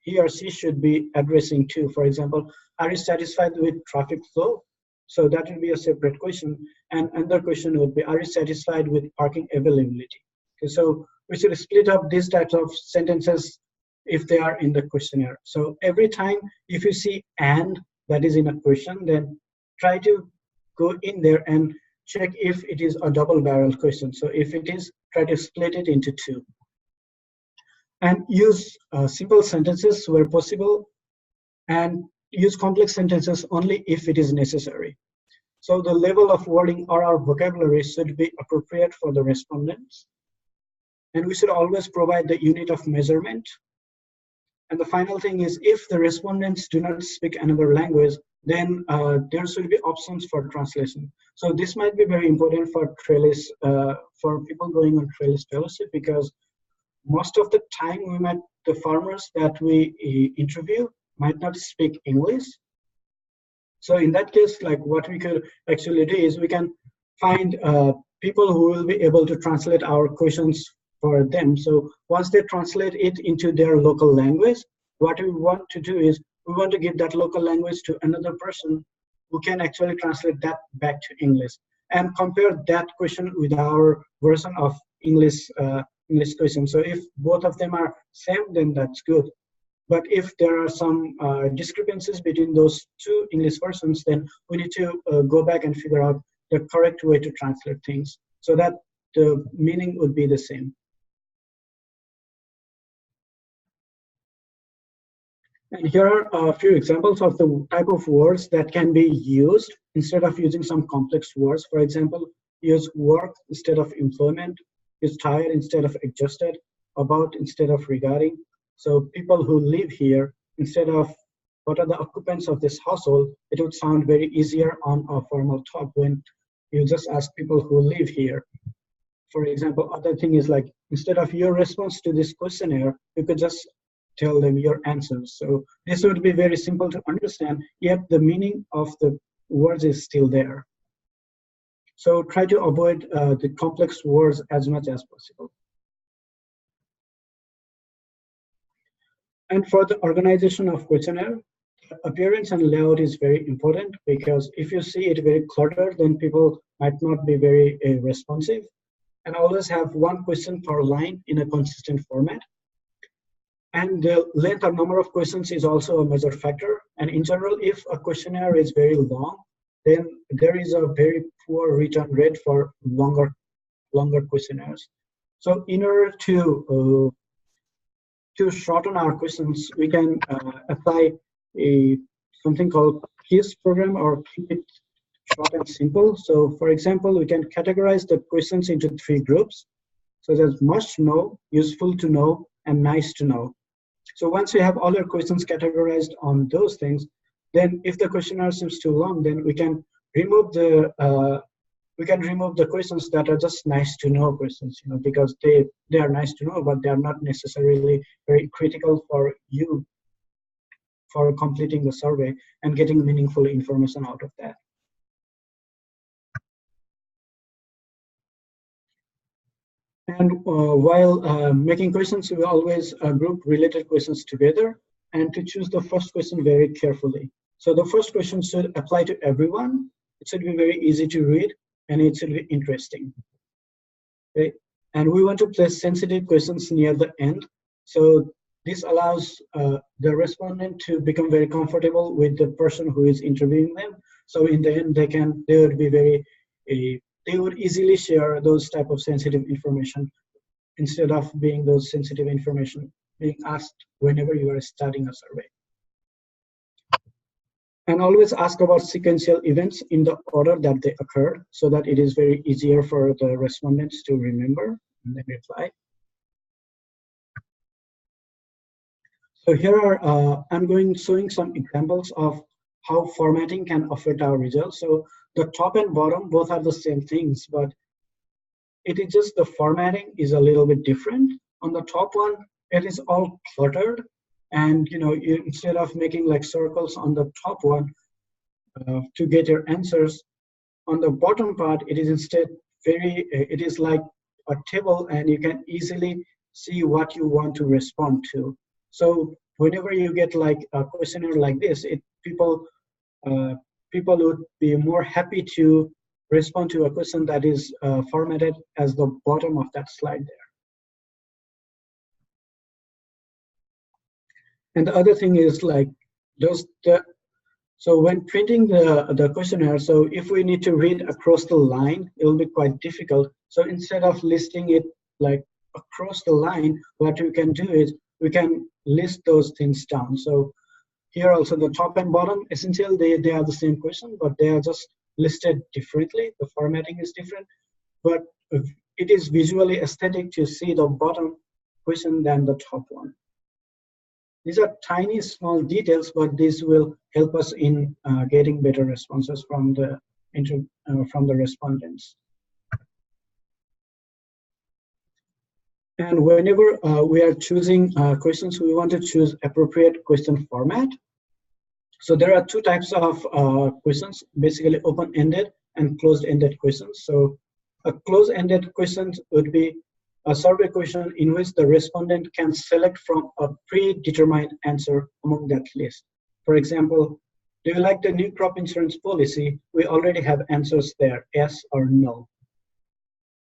he or she should be addressing to. For example, are you satisfied with traffic flow? So that will be a separate question. And another question would be, are you satisfied with parking availability? Okay, so we should split up these types of sentences if they are in the questionnaire. So every time if you see "and" that is in a question, then try to go in there and check if it is a double-barrel question. So if it is, try to split it into two. And use simple sentences where possible, and use complex sentences only if it is necessary. So the level of wording or our vocabulary should be appropriate for the respondents. And we should always provide the unit of measurement. And the final thing is, if the respondents do not speak another language, then there should be options for translation. So this might be very important for Trellis, for people going on Trellis fellowship, because most of the time the farmers that we interview might not speak English. So in that case, like what we could actually do is we can find people who will be able to translate our questions for them. So once they translate it into their local language, what we want to do is we want to give that local language to another person who can actually translate that back to English, and compare that question with our version of English question. So if both of them are same, then that's good. But if there are some discrepancies between those two English versions, then we need to go back and figure out the correct way to translate things so that the meaning would be the same. And here are a few examples of the type of words that can be used instead of using some complex words. For example, use work instead of employment, use tired instead of exhausted, about instead of regarding. So people who live here, instead of what are the occupants of this household, it would sound very easier on a formal talk when you just ask people who live here. For example, other thing is like, instead of your response to this questionnaire, you could just tell them your answers. So this would be very simple to understand, yet the meaning of the words is still there. So try to avoid the complex words as much as possible. And for the organization of questionnaire, appearance and layout is very important, because if you see it very cluttered, then people might not be very responsive. And always have one question per line in a consistent format. And the length or number of questions is also a major factor. And in general, if a questionnaire is very long, then there is a very poor return rate for longer questionnaires. So in order to shorten our questions, we can apply something called KISS program, or keep it short and simple. So for example, we can categorize the questions into 3 groups. So there's must know, useful to know, and nice to know. So once we have all our questions categorized on those things, then if the questionnaire seems too long, then we can remove the questions that are just nice to know questions, because they are nice to know, but they are not necessarily very critical for you for completing the survey and getting meaningful information out of that. And while making questions, we always group related questions together and to choose the first question very carefully. So the first question should apply to everyone. It should be very easy to read and it should be interesting. Okay? And we want to place sensitive questions near the end. So this allows the respondent to become very comfortable with the person who is interviewing them. So in the end, they would easily share those type of sensitive information instead of being those sensitive information being asked whenever you are starting a survey. And always ask about sequential events in the order that they occurred so that it is very easier for the respondents to remember and then reply. So here are, I'm showing some examples of how formatting can affect our results. So the top and bottom both are the same things, but it is just the formatting is a little bit different. On the top one, it is all cluttered. And instead of making like circles on the top one to get your answers, on the bottom part, it is instead it is like a table and you can easily see what you want to respond to. So whenever you get like a questionnaire like this, people would be more happy to respond to a question that is formatted as the bottom of that slide there. And the other thing is like so when printing the questionnaire, so if we need to read across the line, it will be quite difficult. So instead of listing it like across the line, what we can do is we can list those things down. So here also the top and bottom, essentially they are the same question, but they are just listed differently. The formatting is different, but it is visually aesthetic to see the bottom question than the top one. These are tiny, small details, but this will help us in getting better responses from the respondents. And whenever we are choosing questions, we want to choose appropriate question format. So there are 2 types of questions, basically open-ended and closed-ended questions. So a closed-ended question would be a survey question in which the respondent can select from a predetermined answer among that list. For example, do you like the new crop insurance policy? We already have answers there, yes or no.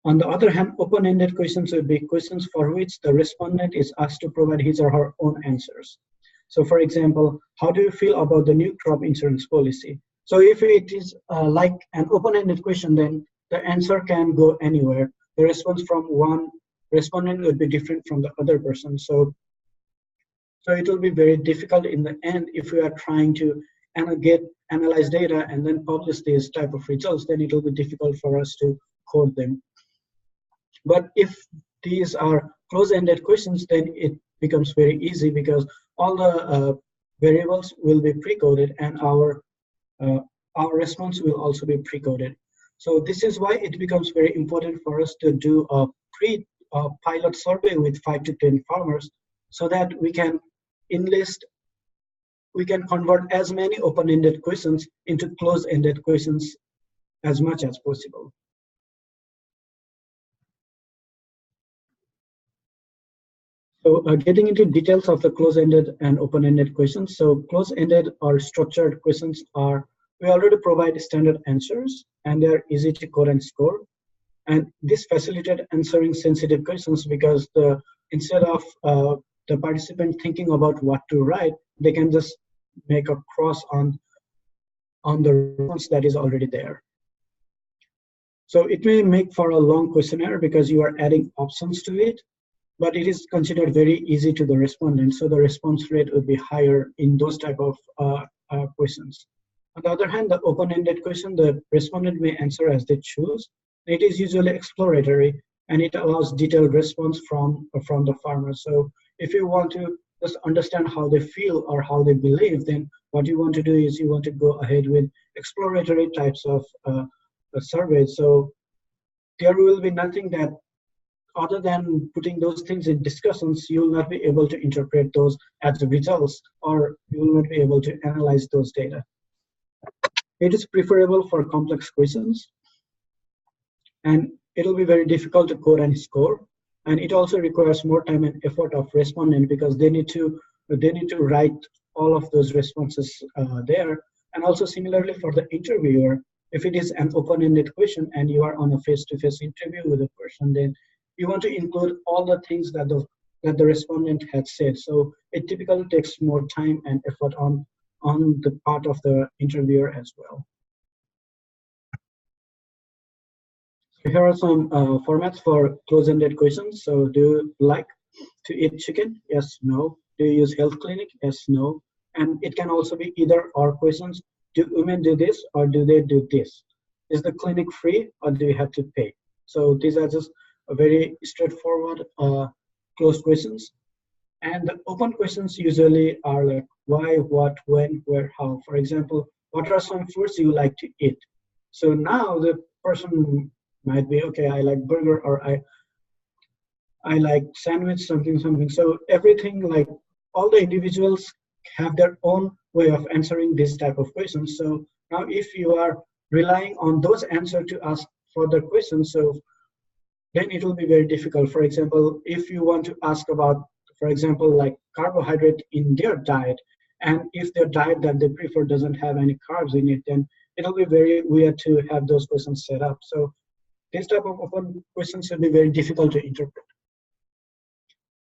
On the other hand, open-ended questions would be questions for which the respondent is asked to provide his or her own answers. So for example, how do you feel about the new crop insurance policy? So if it is like an open-ended question, then the answer can go anywhere. The response from one respondent would be different from the other person. So it will be very difficult in the end if we are trying to analyze data and then publish these type of results, then it will be difficult for us to code them. But if these are close-ended questions, then it becomes very easy because all the variables will be pre-coded and our response will also be pre-coded. So this is why it becomes very important for us to do a pilot survey with 5 to 10 farmers so that we can convert as many open-ended questions into closed-ended questions as much as possible. So getting into details of the close-ended and open-ended questions. So close-ended or structured questions we already provide standard answers and they're easy to code and score. And this facilitated answering sensitive questions because instead of the participant thinking about what to write, they can just make a cross on the response that is already there. So it may make for a long questionnaire because you are adding options to it, but it is considered very easy to the respondent. So the response rate would be higher in those type of questions. On the other hand, the open-ended question, the respondent may answer as they choose. It is usually exploratory, and it allows detailed response from the farmer. So if you want to just understand how they feel or how they believe, then what you want to do is you want to go ahead with exploratory types of surveys. So there will be nothing that, other than putting those things in discussions, you will not be able to interpret those as results, or you will not be able to analyze those data. It is preferable for complex questions, and it'll be very difficult to code and score. And it also requires more time and effort of respondent, because they need to write all of those responses there. And also similarly for the interviewer, if it is an open-ended question and you are on a face-to-face interview with a person, then you want to include all the things that the respondent had said. So it typically takes more time and effort on the part of the interviewer as well. So here are some formats for close-ended questions. So do you like to eat chicken? Yes, no. Do you use health clinic? Yes, no. And it can also be either or questions. Do women do this or do they do this? Is the clinic free or do you have to pay? So these are just a very straightforward closed questions. And the open questions usually are like why, what, when, where, how. For example, what are some foods you like to eat? So now the person might be, okay, I like burger, or I like sandwich, something. So everything, like all the individuals have their own way of answering this type of questions. So now if you are relying on those answers to ask further questions, so then it will be very difficult. For example, if you want to ask about, for example, like carbohydrate in their diet, and if their diet that they prefer doesn't have any carbs in it, then it'll be very weird to have those questions set up. So this type of open questions will be very difficult to interpret.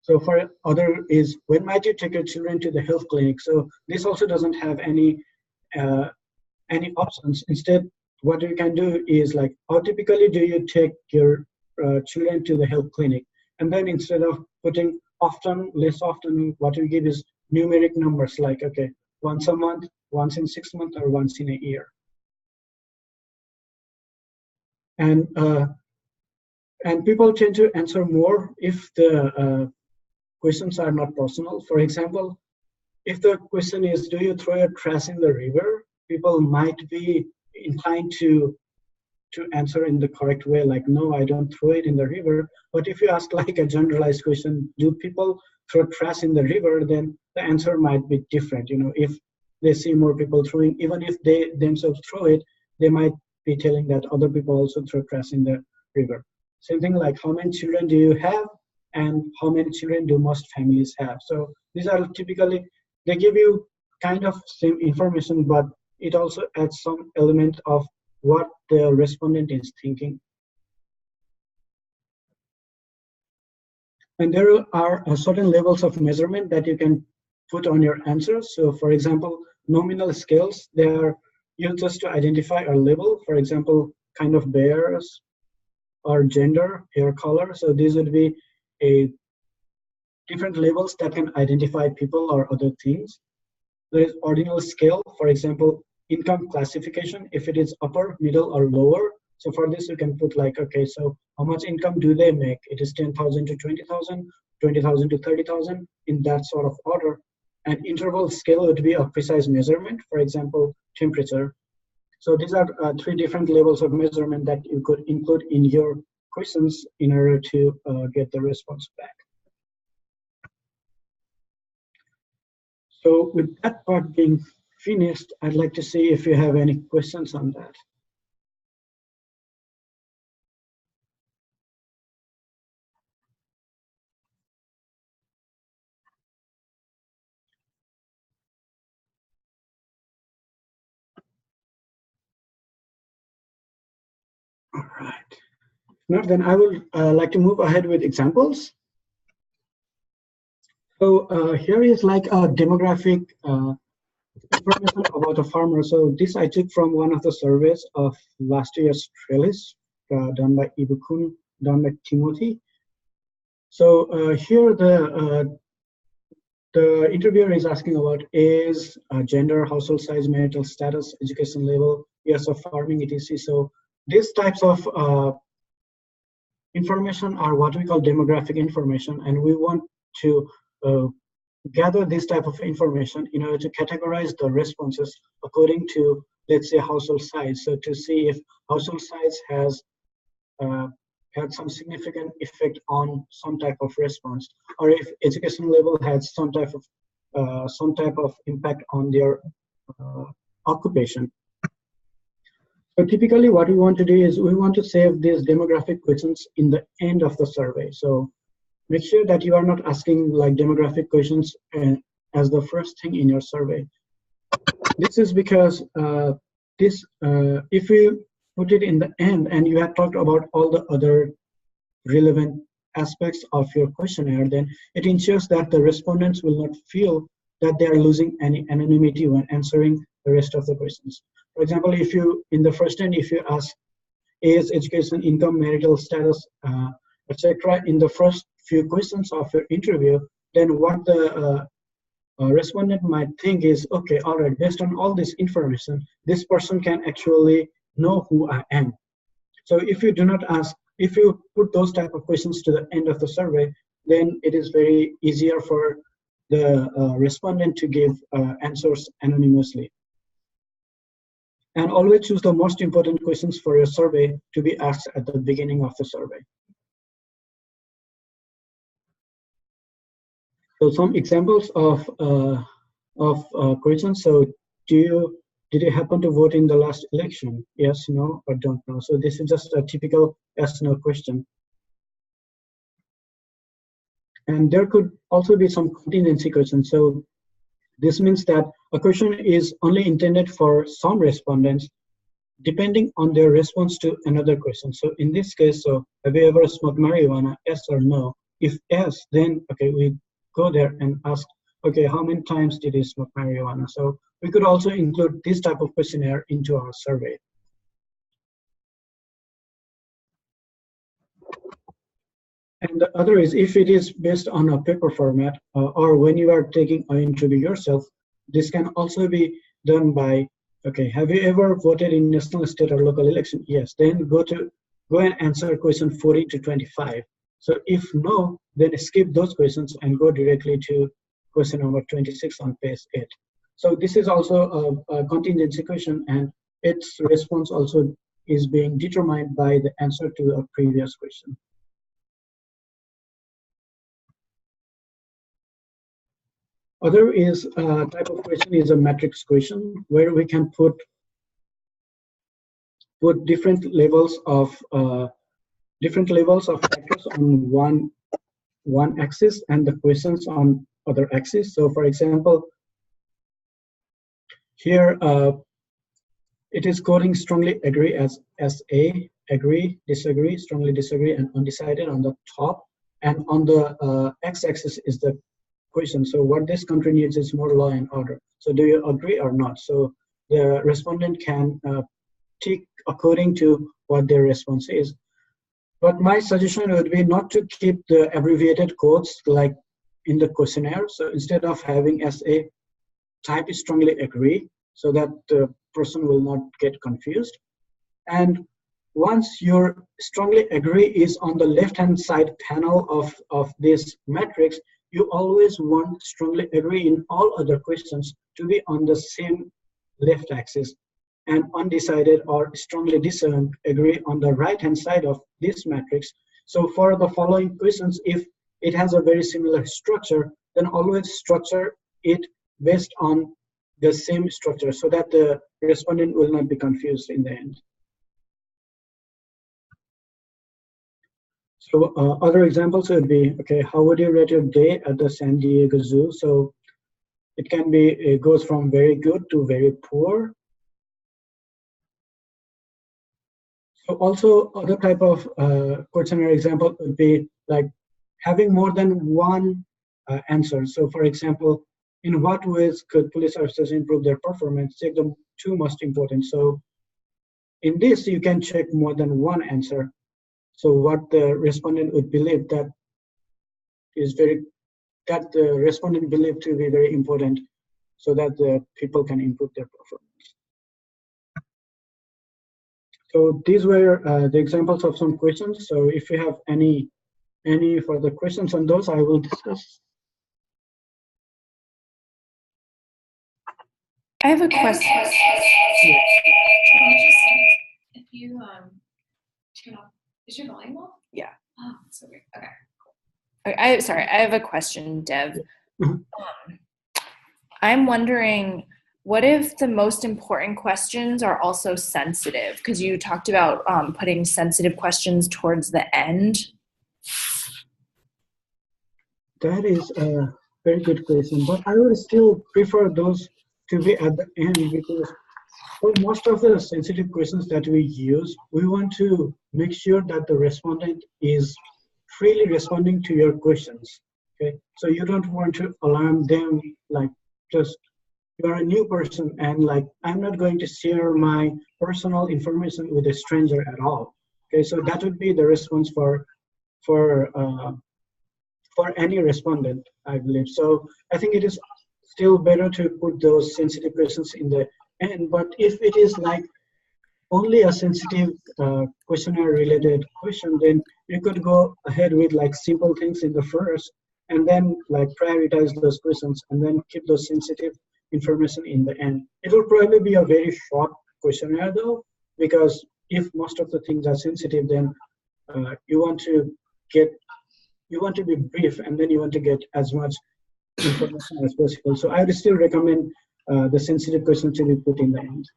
So for other is, when might you take your children to the health clinic? So this also doesn't have any options. Instead, what you can do is like, how typically do you take your children to the health clinic? And then instead of putting often, less often, what you give is numeric numbers, like, okay, once a month, once in 6 months, or once in a year. And people tend to answer more if the questions are not personal. For example, if the question is, do you throw your trash in the river? People might be inclined to answer in the correct way, like, no, I don't throw it in the river. But if you ask like a generalized question, do people throw trash in the river, then the answer might be different. You know, if they see more people throwing, even if they themselves throw it, they might be telling that other people also throw trash in the river. Same thing like, how many children do you have, and how many children do most families have? So these are typically, they give you kind of same information, but it also adds some element of what the respondent is thinking. And there are certain levels of measurement that you can put on your answers. So for example, nominal scales, they are used just to identify a label. For example, kind of bears, or gender, hair color. So these would be different labels that can identify people or other things. There is ordinal scale, for example, income classification, if it is upper, middle, or lower. So for this, you can put like, okay, so how much income do they make? It is 10,000 to 20,000, 20,000 to 30,000, in that sort of order. And interval scale would be a precise measurement, for example, temperature. So these are 3 different levels of measurement that you could include in your questions in order to get the response back. So with that part being finished, I'd like to see if you have any questions on that. All right. If not, then I would like to move ahead with examples. So here is like a demographic information about a farmer. So this I took from one of the surveys of last year's Trellis, done by Ibukun, done by Timothy. So here The interviewer is asking about age, gender, household size, marital status, education level, years of farming, etc. So these types of information are what we call demographic information, and we want to gather this type of information in order to categorize the responses according to, let's say, household size. So to see if household size has had some significant effect on some type of response, or if education level has some type of impact on their occupation. So typically what we want to do is we want to save these demographic questions in the end of the survey. So make sure that you are not asking like demographic questions as the first thing in your survey. This is because if you put it in the end and you have talked about all the other relevant aspects of your questionnaire, then it ensures that the respondents will not feel that they are losing any anonymity when answering the rest of the questions. For example, if you, in the first end, if you ask age, education, income, marital status, etc., in the first few questions of your interview, then what the respondent might think is, okay, all right, based on all this information, this person can actually know who I am. So if you do not ask, if you put those type of questions to the end of the survey, then it is very easier for the respondent to give answers anonymously. And always choose the most important questions for your survey to be asked at the beginning of the survey. So some examples of questions. So did you happen to vote in the last election? Yes, no, or don't know. So this is just a typical yes/no question. And there could also be some contingency questions. So this means that a question is only intended for some respondents depending on their response to another question. So in this case, so have you ever smoked marijuana? Yes or no? If yes, then okay, we go there and ask, okay, how many times did you smoke marijuana? So we could also include this type of questionnaire into our survey. And the other is, if it is based on a paper format or when you are taking an interview yourself, this can also be done by, okay, have you ever voted in national, state, or local election? Yes, then go and answer question 40 to 25. So if no, then skip those questions and go directly to question number 26 on page 8. So this is also a contingency question, and its response also is being determined by the answer to a previous question. Other is type of question is a matrix question, where we can put different levels of factors on one axis and the questions on other axis. So for example, here it is coding strongly agree as A, agree, disagree, strongly disagree, and undecided on the top, and on the x-axis is the question. So what this country needs is more law and order. So do you agree or not? So the respondent can tick according to what their response is. But my suggestion would be not to keep the abbreviated codes like in the questionnaire. So instead of having SA, type strongly agree so that the person will not get confused. And once your strongly agree is on the left-hand side panel of this matrix, you always want strongly agree in all other questions to be on the same left axis, and undecided or strongly disagree on the right-hand side of this matrix. So for the following questions, if it has a very similar structure, then always structure it based on the same structure so that the respondent will not be confused in the end. So other examples would be, okay, how would you rate your day at the San Diego Zoo? So it can be, it goes from very good to very poor. So also other type of questionnaire example would be like having more than one answer. So for example, in what ways could police officers improve their performance? Take the two most important. So in this, you can check more than one answer. So what the respondent would believe that is very that the respondent believe to be very important, so that the people can improve their performance. So these were the examples of some questions. So if you have any further questions on those, I will discuss. I have a question. If you turn off, is your volume off? Yeah. Oh, so weird. Okay. Sorry, I have a question, Dev. Mhm. I'm wondering, what if the most important questions are also sensitive? Because you talked about putting sensitive questions towards the end. That is a very good question, but I would still prefer those to be at the end, because for most of the sensitive questions that we use, we want to make sure that the respondent is freely responding to your questions. Okay, so you don't want to alarm them, like just you're a new person and like I'm not going to share my personal information with a stranger at all. Okay, so that would be the response for any respondent, I believe. So I think it is still better to put those sensitive questions in the end. But if it is like only a sensitive questionnaire related question, then you could go ahead with like simple things in the first, and then like prioritize those questions and then keep those sensitive information in the end. It will probably be a very short questionnaire though, because if most of the things are sensitive, then you want to be brief, and then you want to get as much information as possible. So I would still recommend the sensitive questions to be put in the end.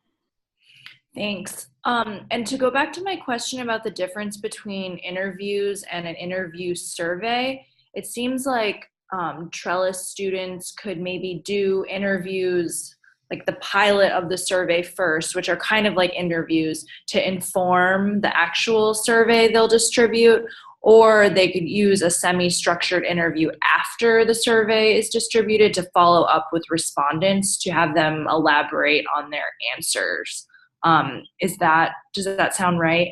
Thanks. And to go back to my question about the difference between interviews and an interview survey, it seems like Trellis students could maybe do interviews, like the pilot of the survey first, which are kind of like interviews to inform the actual survey they'll distribute, or they could use a semi-structured interview after the survey is distributed to follow up with respondents to have them elaborate on their answers. Does that sound right?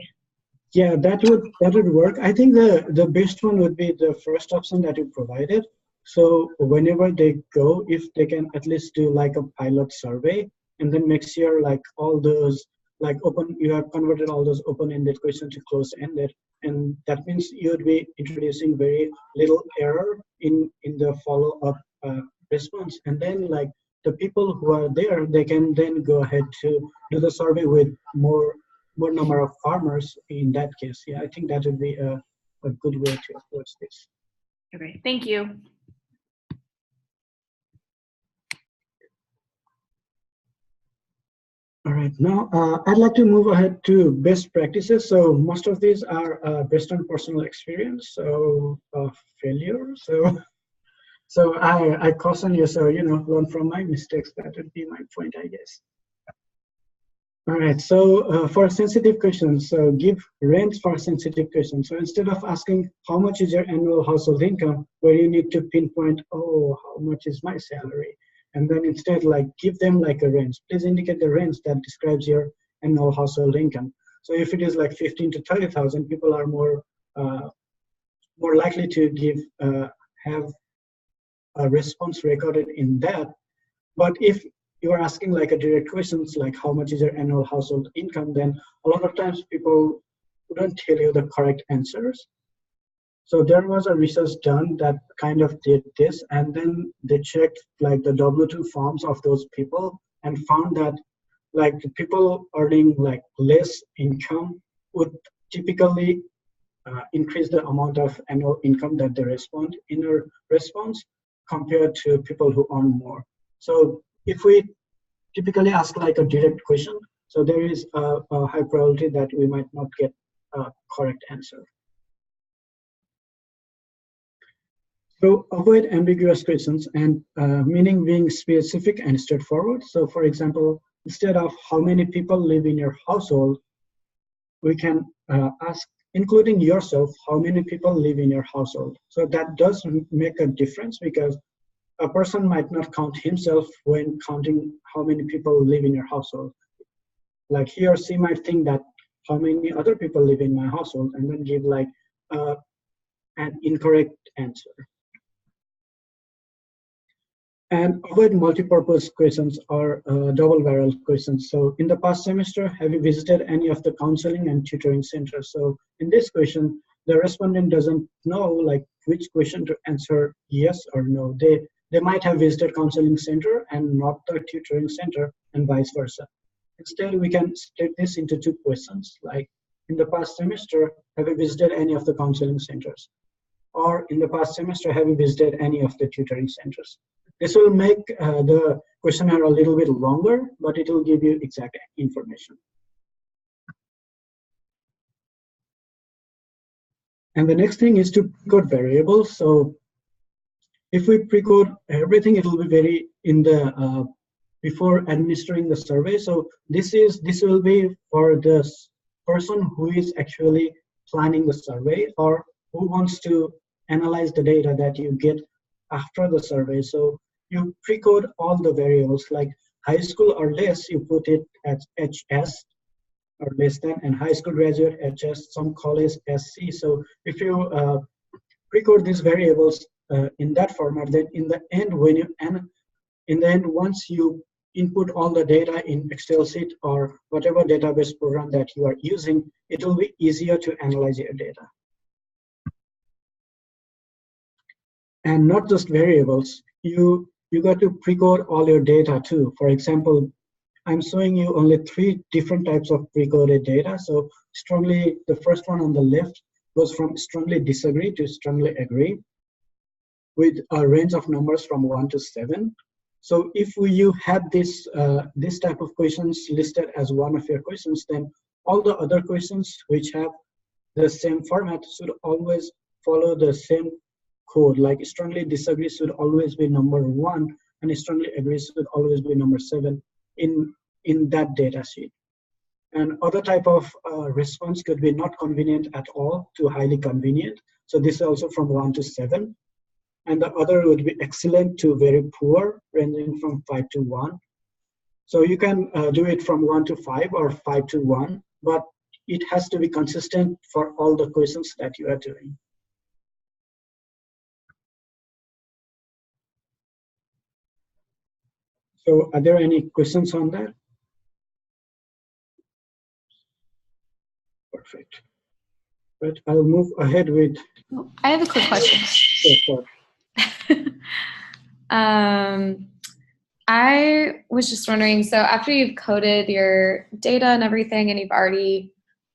Yeah, that would work. I think the best one would be the first option that you provided. So whenever they go, if they can at least do like a pilot survey, and then make sure like all those like you have converted all those open-ended questions to close-ended, and that means you would be introducing very little error in the follow-up response, and then like the people who are there, they can then go ahead to do the survey with more number of farmers in that case. Yeah, I think that would be a good way to approach this. Okay, thank you. All right, now I'd like to move ahead to best practices. So most of these are based on personal experience, so failure. So I caution you, so learn from my mistakes. That would be my point, I guess. All right, so for sensitive questions, so give range for sensitive questions. So instead of asking how much is your annual household income, where you need to pinpoint, oh, how much is my salary? And then instead like give them like a range. Please indicate the range that describes your annual household income. So if it is like 15 to 30,000, people are more likely to have a response recorded in that. But if you are asking like a direct questions like how much is your annual household income, then a lot of times people wouldn't tell you the correct answers. So there was a research done that kind of did this, and then they checked like the W-2 forms of those people and found that like the people earning like less income would typically increase the amount of annual income that they respond in a response compared to people who earn more. So if we typically ask like a direct question, so there is a high probability that we might not get a correct answer. So avoid ambiguous questions, and meaning being specific and straightforward. So for example, instead of how many people live in your household, we can ask, including yourself, how many people live in your household. So that does make a difference, because a person might not count himself when counting how many people live in your household. Like he or she might think that how many other people live in my household, and then give like an incorrect answer. And avoid multi-purpose questions or double-barrel questions. So in the past semester, have you visited any of the counseling and tutoring centers? So in this question, the respondent doesn't know like which question to answer yes or no. They might have visited counseling center and not the tutoring center and vice versa. Instead, we can split this into two questions, like in the past semester, have you visited any of the counseling centers? Or in the past semester, have you visited any of the tutoring centers? This will make the questionnaire a little bit longer, but it will give you exact information. And the next thing is to pre-code variables. So if we pre-code everything, it will be very in the before administering the survey. So this will be for the person who is actually planning the survey or who wants to analyze the data that you get after the survey. So you pre-code all the variables, like high school or less, you put it as HS or less than, and high school graduate HS, some college SC. So if you pre-code these variables in that format, then in the end, once you input all the data in Excel sheet or whatever database program that you are using, it will be easier to analyze your data. And not just variables, you got to pre-code all your data too. For example, I'm showing you only 3 different types of pre-coded data. So strongly, the first one on the left goes from strongly disagree to strongly agree with a range of numbers from 1 to 7. So if you had this type of questions listed as one of your questions, then all the other questions which have the same format should always follow the same code. Like strongly disagree should always be number 1, and strongly agree should always be number 7 in that data sheet. And other type of response could be not convenient at all to highly convenient. So this is also from 1 to 7. And the other would be excellent to very poor, ranging from 5 to 1. So you can do it from 1 to 5 or 5 to 1, but it has to be consistent for all the questions that you are doing. So are there any questions on that? Perfect. But I'll move ahead with. I have a quick question. Sure. I was just wondering, so after you've coded your data and everything and you've already,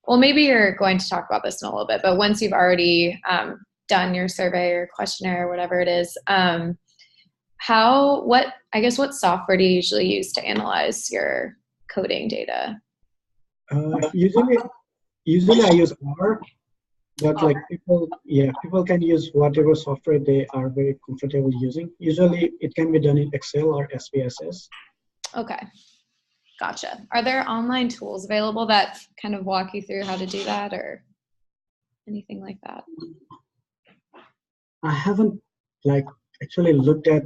well, maybe you're going to talk about this in a little bit, but once you've already done your survey or questionnaire or whatever it is, what software do you usually use to analyze your coding data? Usually I use R, but like people can use whatever software they are very comfortable using. Usually it can be done in Excel or SPSS. Okay, gotcha. Are there online tools available that kind of walk you through how to do that or anything like that? I haven't actually looked at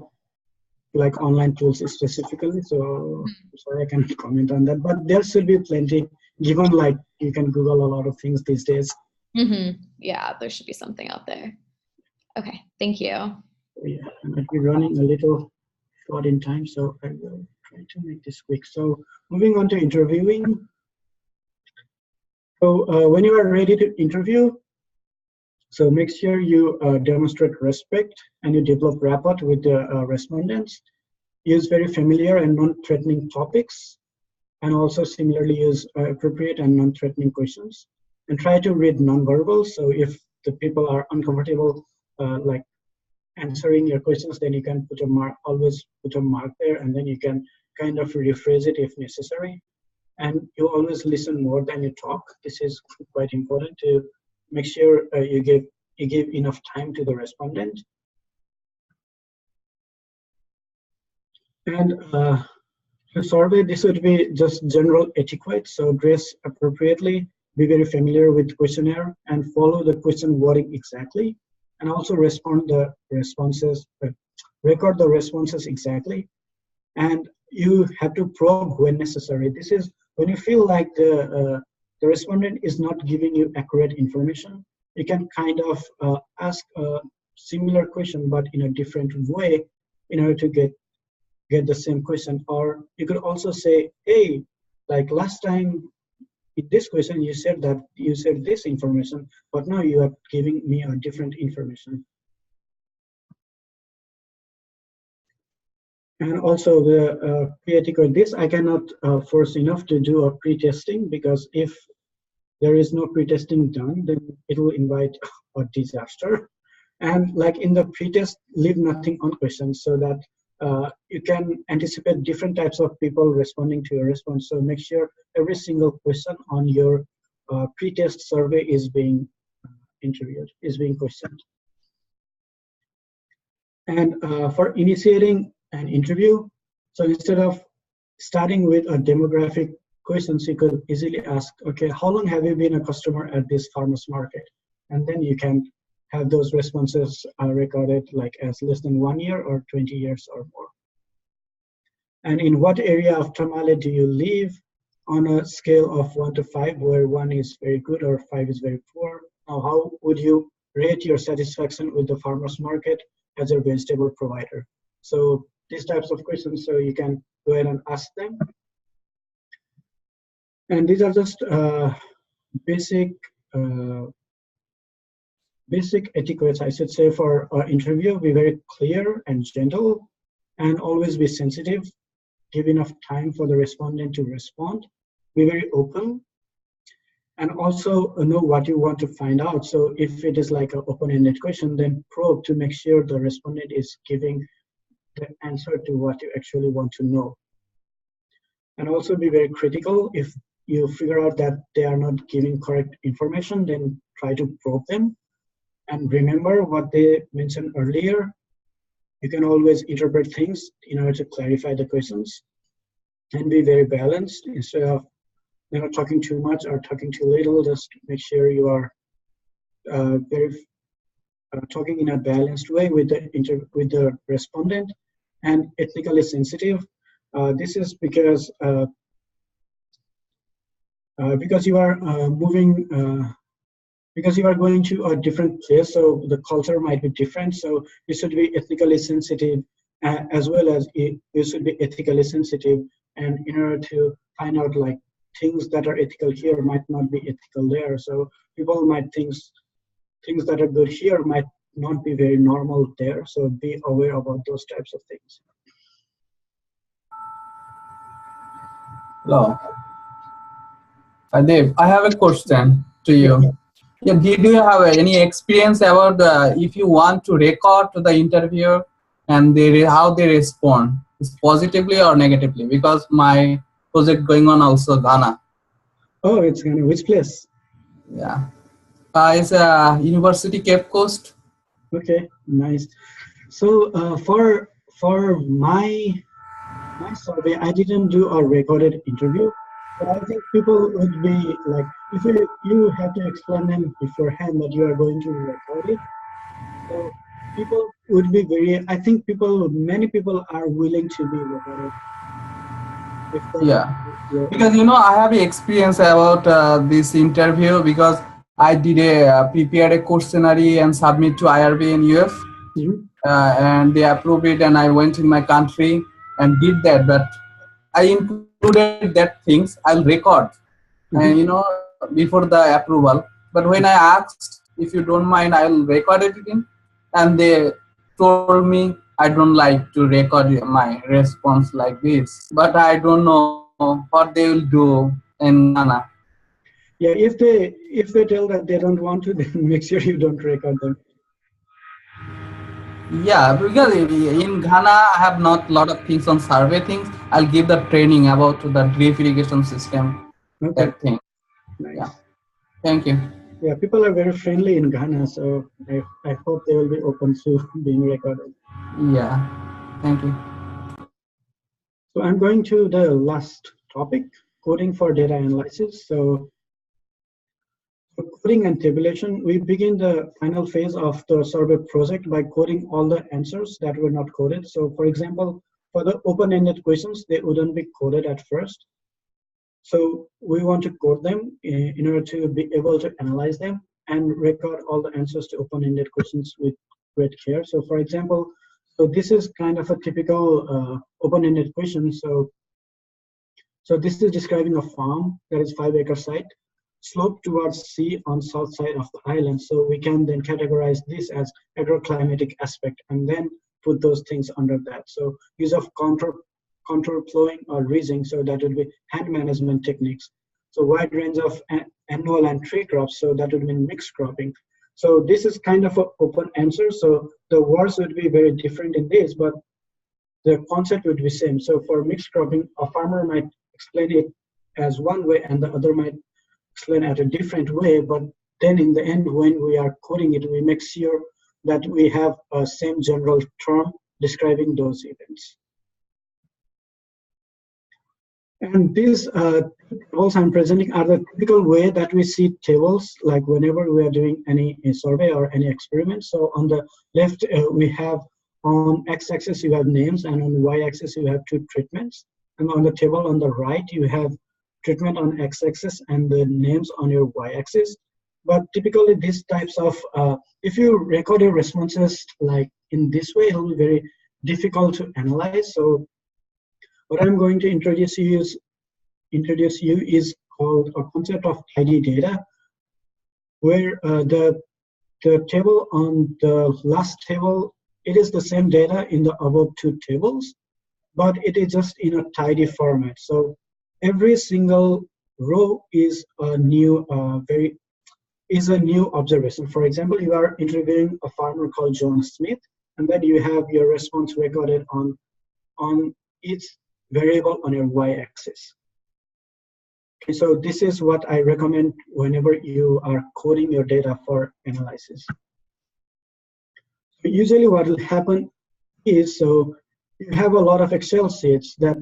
online tools specifically, so sorry I can't comment on that, but there should be plenty, given you can Google a lot of things these days. Mm-hmm. Yeah, there should be something out there. Okay, thank you. Yeah, I might be running a little short in time, so I will try to make this quick. So moving on to interviewing. So when you are ready to interview, so make sure you demonstrate respect and you develop rapport with the respondents. Use very familiar and non-threatening topics, and also similarly use appropriate and non-threatening questions. And try to read non-verbal. So if the people are uncomfortable answering your questions, then you can put a mark, always put a mark there, and then you can kind of rephrase it if necessary. And you always listen more than you talk. This is quite important to make sure you give enough time to the respondent. And to survey, this would be just general etiquette. So dress appropriately, be very familiar with the questionnaire, and follow the question wording exactly. And also record the responses exactly. And you have to probe when necessary. This is when you feel like the respondent is not giving you accurate information. You can kind of ask a similar question, but in a different way, in order to get get the same question. Or you could also say, hey, like last time in this question you said that you said this information, but now you are giving me a different information. And also the pre-etiquette, this I cannot force enough to do a pre-testing, because if there is no pre-testing done, then it will invite a disaster. And like in the pre-test, leave nothing on questions, so that you can anticipate different types of people responding to your response. So make sure every single question on your pre-test survey is being interviewed, is being questioned. And for initiating an interview, so instead of starting with a demographic questions, you could easily ask, okay, how long have you been a customer at this farmers market? And then you can have those responses recorded like as less than 1 year or 20 years or more. And in what area of Tamale do you live, on a scale of 1 to 5, where 1 is very good or 5 is very poor? Now, how would you rate your satisfaction with the farmers market as a vegetable provider? So these types of questions, so you can go ahead and ask them. And these are just basic etiquettes, I should say, for our interview. Be very clear and gentle, and always be sensitive. Give enough time for the respondent to respond. Be very open, and also know what you want to find out. So if it is like an open-ended question, then probe to make sure the respondent is giving the answer to what you actually want to know. And also be very critical. If you figure out that they are not giving correct information, then try to probe them. And remember what they mentioned earlier. You can always interpret things in order to clarify the questions, and be very balanced. Instead of talking too much or talking too little, just make sure you are talking in a balanced way with the respondent, and ethnically sensitive. This is because you are because you are going to a different place, so the culture might be different. So you should be ethnically sensitive, as well as you should be ethically sensitive. And in order to find out like things that are ethical here might not be ethical there. So people might think things that are good here might not be very normal there. So be aware about those types of things. Hello. Dave, I have a question to you. Yeah, do you have any experience about if you want to record the interview and how they respond, is positively or negatively? Because my project going on also Ghana. Oh, it's Ghana. Which place? Yeah, it's University Cape Coast. Okay, nice. So for my survey, I didn't do a recorded interview, but I think people would be like, if you have to explain them beforehand that you are going to record it, so people would be I think many people are willing to be recorded. Yeah, because I have experience about this interview, because I did prepared a questionnaire and submit to IRB in US. Mm-hmm. And they approved it, and I went in my country and did that. But I included that things I'll record, and before the approval. But when I asked, if you don't mind, I'll record it again, and they told me I don't like to record my response like this. But I don't know what they will do in Ghana. Yeah, if they tell that they don't want to, then make sure you don't record them. Yeah, because in Ghana, I have not a lot of things on survey things. I'll give the training about the drip irrigation system, Okay. that thing. Nice. Yeah. Thank you. Yeah, people are very friendly in Ghana, so I hope they will be open to being recorded. Yeah, thank you. So I'm going to the last topic, coding for data analysis. So for coding and tabulation, we begin the final phase of the survey project by coding all the answers that were not coded. So for example, for the open-ended questions, they wouldn't be coded at first. So we want to code them in order to be able to analyze them and record all the answers to open-ended questions with great care. So for example, So this is kind of a typical open-ended question. So this is describing a farm that is 5-acre site, slope towards sea on south side of the island. So we can then categorize this as agroclimatic aspect and then put those things under that. So use of contour plowing or ridging, so that would be hand management techniques. So wide range of annual and tree crops, so that would mean mixed cropping. So this is kind of an open answer. So the words would be very different in this, but the concept would be same. So for mixed cropping, a farmer might explain it as one way and the other might explain it a different way, but then in the end, when we are coding it, we make sure that we have a same general term describing those events. And these tables I'm presenting are the typical way that we see tables, like whenever we are doing any survey or any experiment. So on the left, we have on x-axis you have names, and on the y-axis you have 2 treatments. And on the table on the right, you have treatment on x-axis and the names on your y-axis. But typically these types of, if you record your responses like in this way, it will be very difficult to analyze. So what I'm going to introduce you is called a concept of tidy data, where the table on the last table, it is the same data in the above 2 tables, but it is just in a tidy format. So every single row is a new observation. For example, you are interviewing a farmer called John Smith, and then you have your response recorded on each variable on your y-axis. Okay, so this is what I recommend whenever you are coding your data for analysis. So usually what will happen is, so you have a lot of Excel sheets that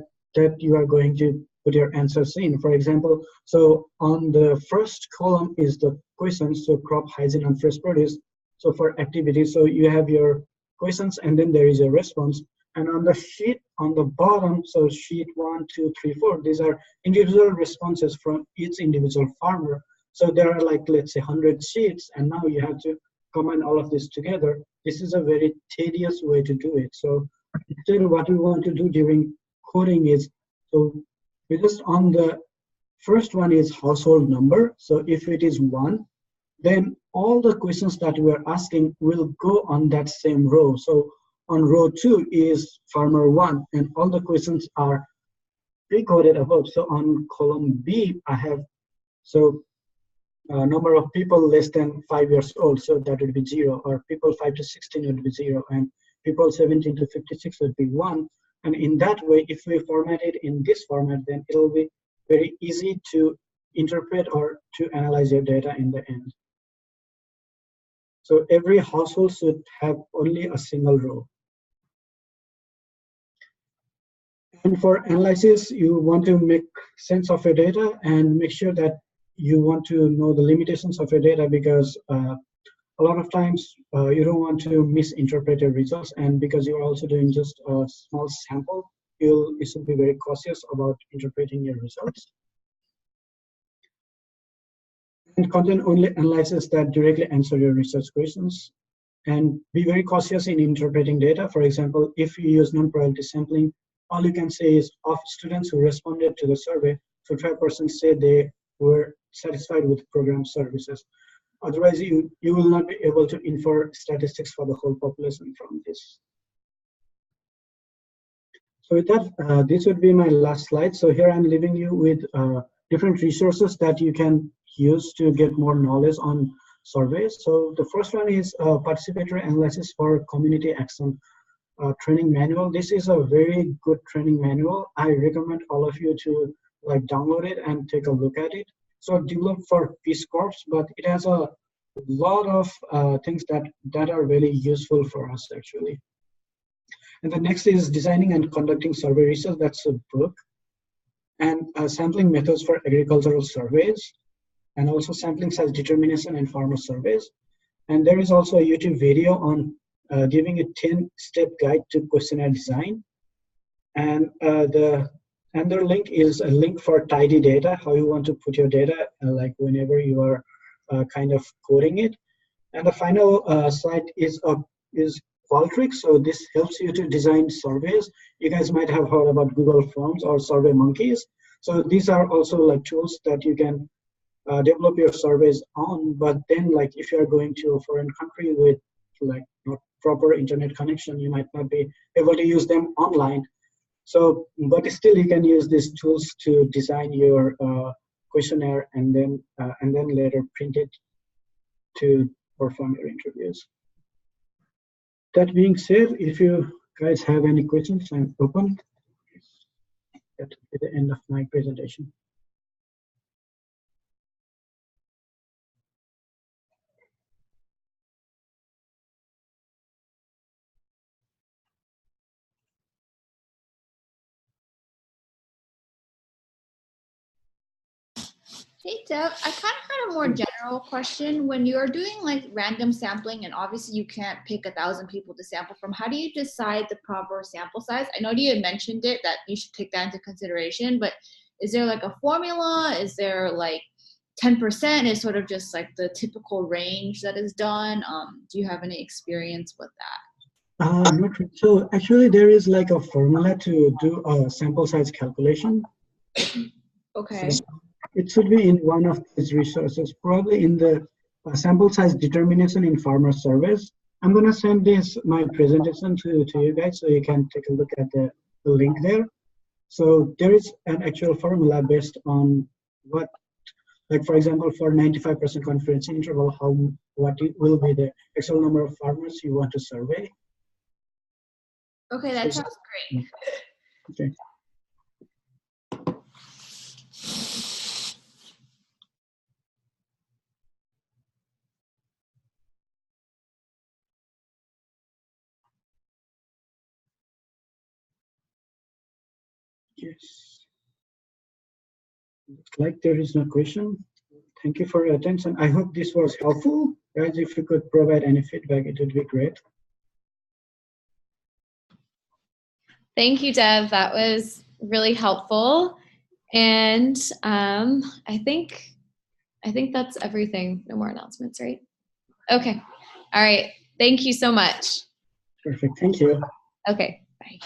you are going to put your answers in. For example, so on the first column is the questions, so crop hygiene and fresh produce. So for activities, so you have your questions and then there is a response. And on the sheet on the bottom, so sheet 1, 2, 3, 4, these are individual responses from each individual farmer. So there are like, let's say 100 sheets, and now you have to combine all of this together. This is a very tedious way to do it. So instead what we want to do during coding is, so we just on the first one is household number. So if it is 1, then all the questions that we are asking will go on that same row. So on row 2 is farmer 1, and all the questions are pre-coded above. So on column B, I have number of people less than 5 years old, so that would be 0, or people 5 to 16 would be 0, and people 17 to 56 would be 1. And in that way, if we format it in this format, then it will be very easy to interpret or to analyze your data in the end. So every household should have only a single row. And for analysis, you want to make sense of your data and make sure that you want to know the limitations of your data, because a lot of times you don't want to misinterpret your results, and because you're also doing just a small sample, you should be very cautious about interpreting your results. And content only analysis that directly answer your research questions, and be very cautious in interpreting data. For example, if you use non-priority sampling, all you can say is of students who responded to the survey, 55% say they were satisfied with program services. Otherwise, you will not be able to infer statistics for the whole population from this. So with that, this would be my last slide. So here I'm leaving you with different resources that you can use to get more knowledge on surveys. So the first one is participatory analysis for community action training manual. This is a very good training manual. I recommend all of you to download it and take a look at it. So developed for Peace Corps, but it has a lot of things that are very useful for us actually. And the next is designing and conducting survey research. That's a book. And sampling methods for agricultural surveys, and also sampling size determination and farmer surveys. And there is also a YouTube video on giving a 10-step guide to questionnaire design. And the other link is a link for tidy data, how you want to put your data like whenever you are kind of coding it. And the final slide is Qualtrics. So this helps you to design surveys. You guys might have heard about Google Forms or Survey Monkeys. So these are also like tools that you can develop your surveys on. But then, like if you are going to a foreign country with like not proper internet connection, you might not be able to use them online. So, but still, you can use these tools to design your questionnaire and then later print it to perform your interviews. That being said, if you guys have any questions, I'm open. That will be the end of my presentation. Hey Deb, I kind of had a more general question. When you're doing like random sampling, and obviously you can't pick 1,000 people to sample from, how do you decide the proper sample size? I know you had mentioned it, that you should take that into consideration, but is there like a formula? Is there like 10% is sort of just like the typical range that is done? Do you have any experience with that? Not really. So actually, there is like a formula to do a sample size calculation. Okay. So it should be in one of these resources, probably in the sample size determination in farmer surveys. I'm going to send my presentation to you guys so you can take a look at the link there. So there is an actual formula based on what, like for example, for 95% confidence interval, what will be the actual number of farmers you want to survey. Okay, that sounds great. Okay. Yes. Looks like there is no question. Thank you for your attention. I hope this was helpful. Guys, if you could provide any feedback, it would be great. Thank you, Deb. That was really helpful. And I think that's everything. No more announcements, right? Okay. All right. Thank you so much. Perfect. Thank you. Okay. Bye.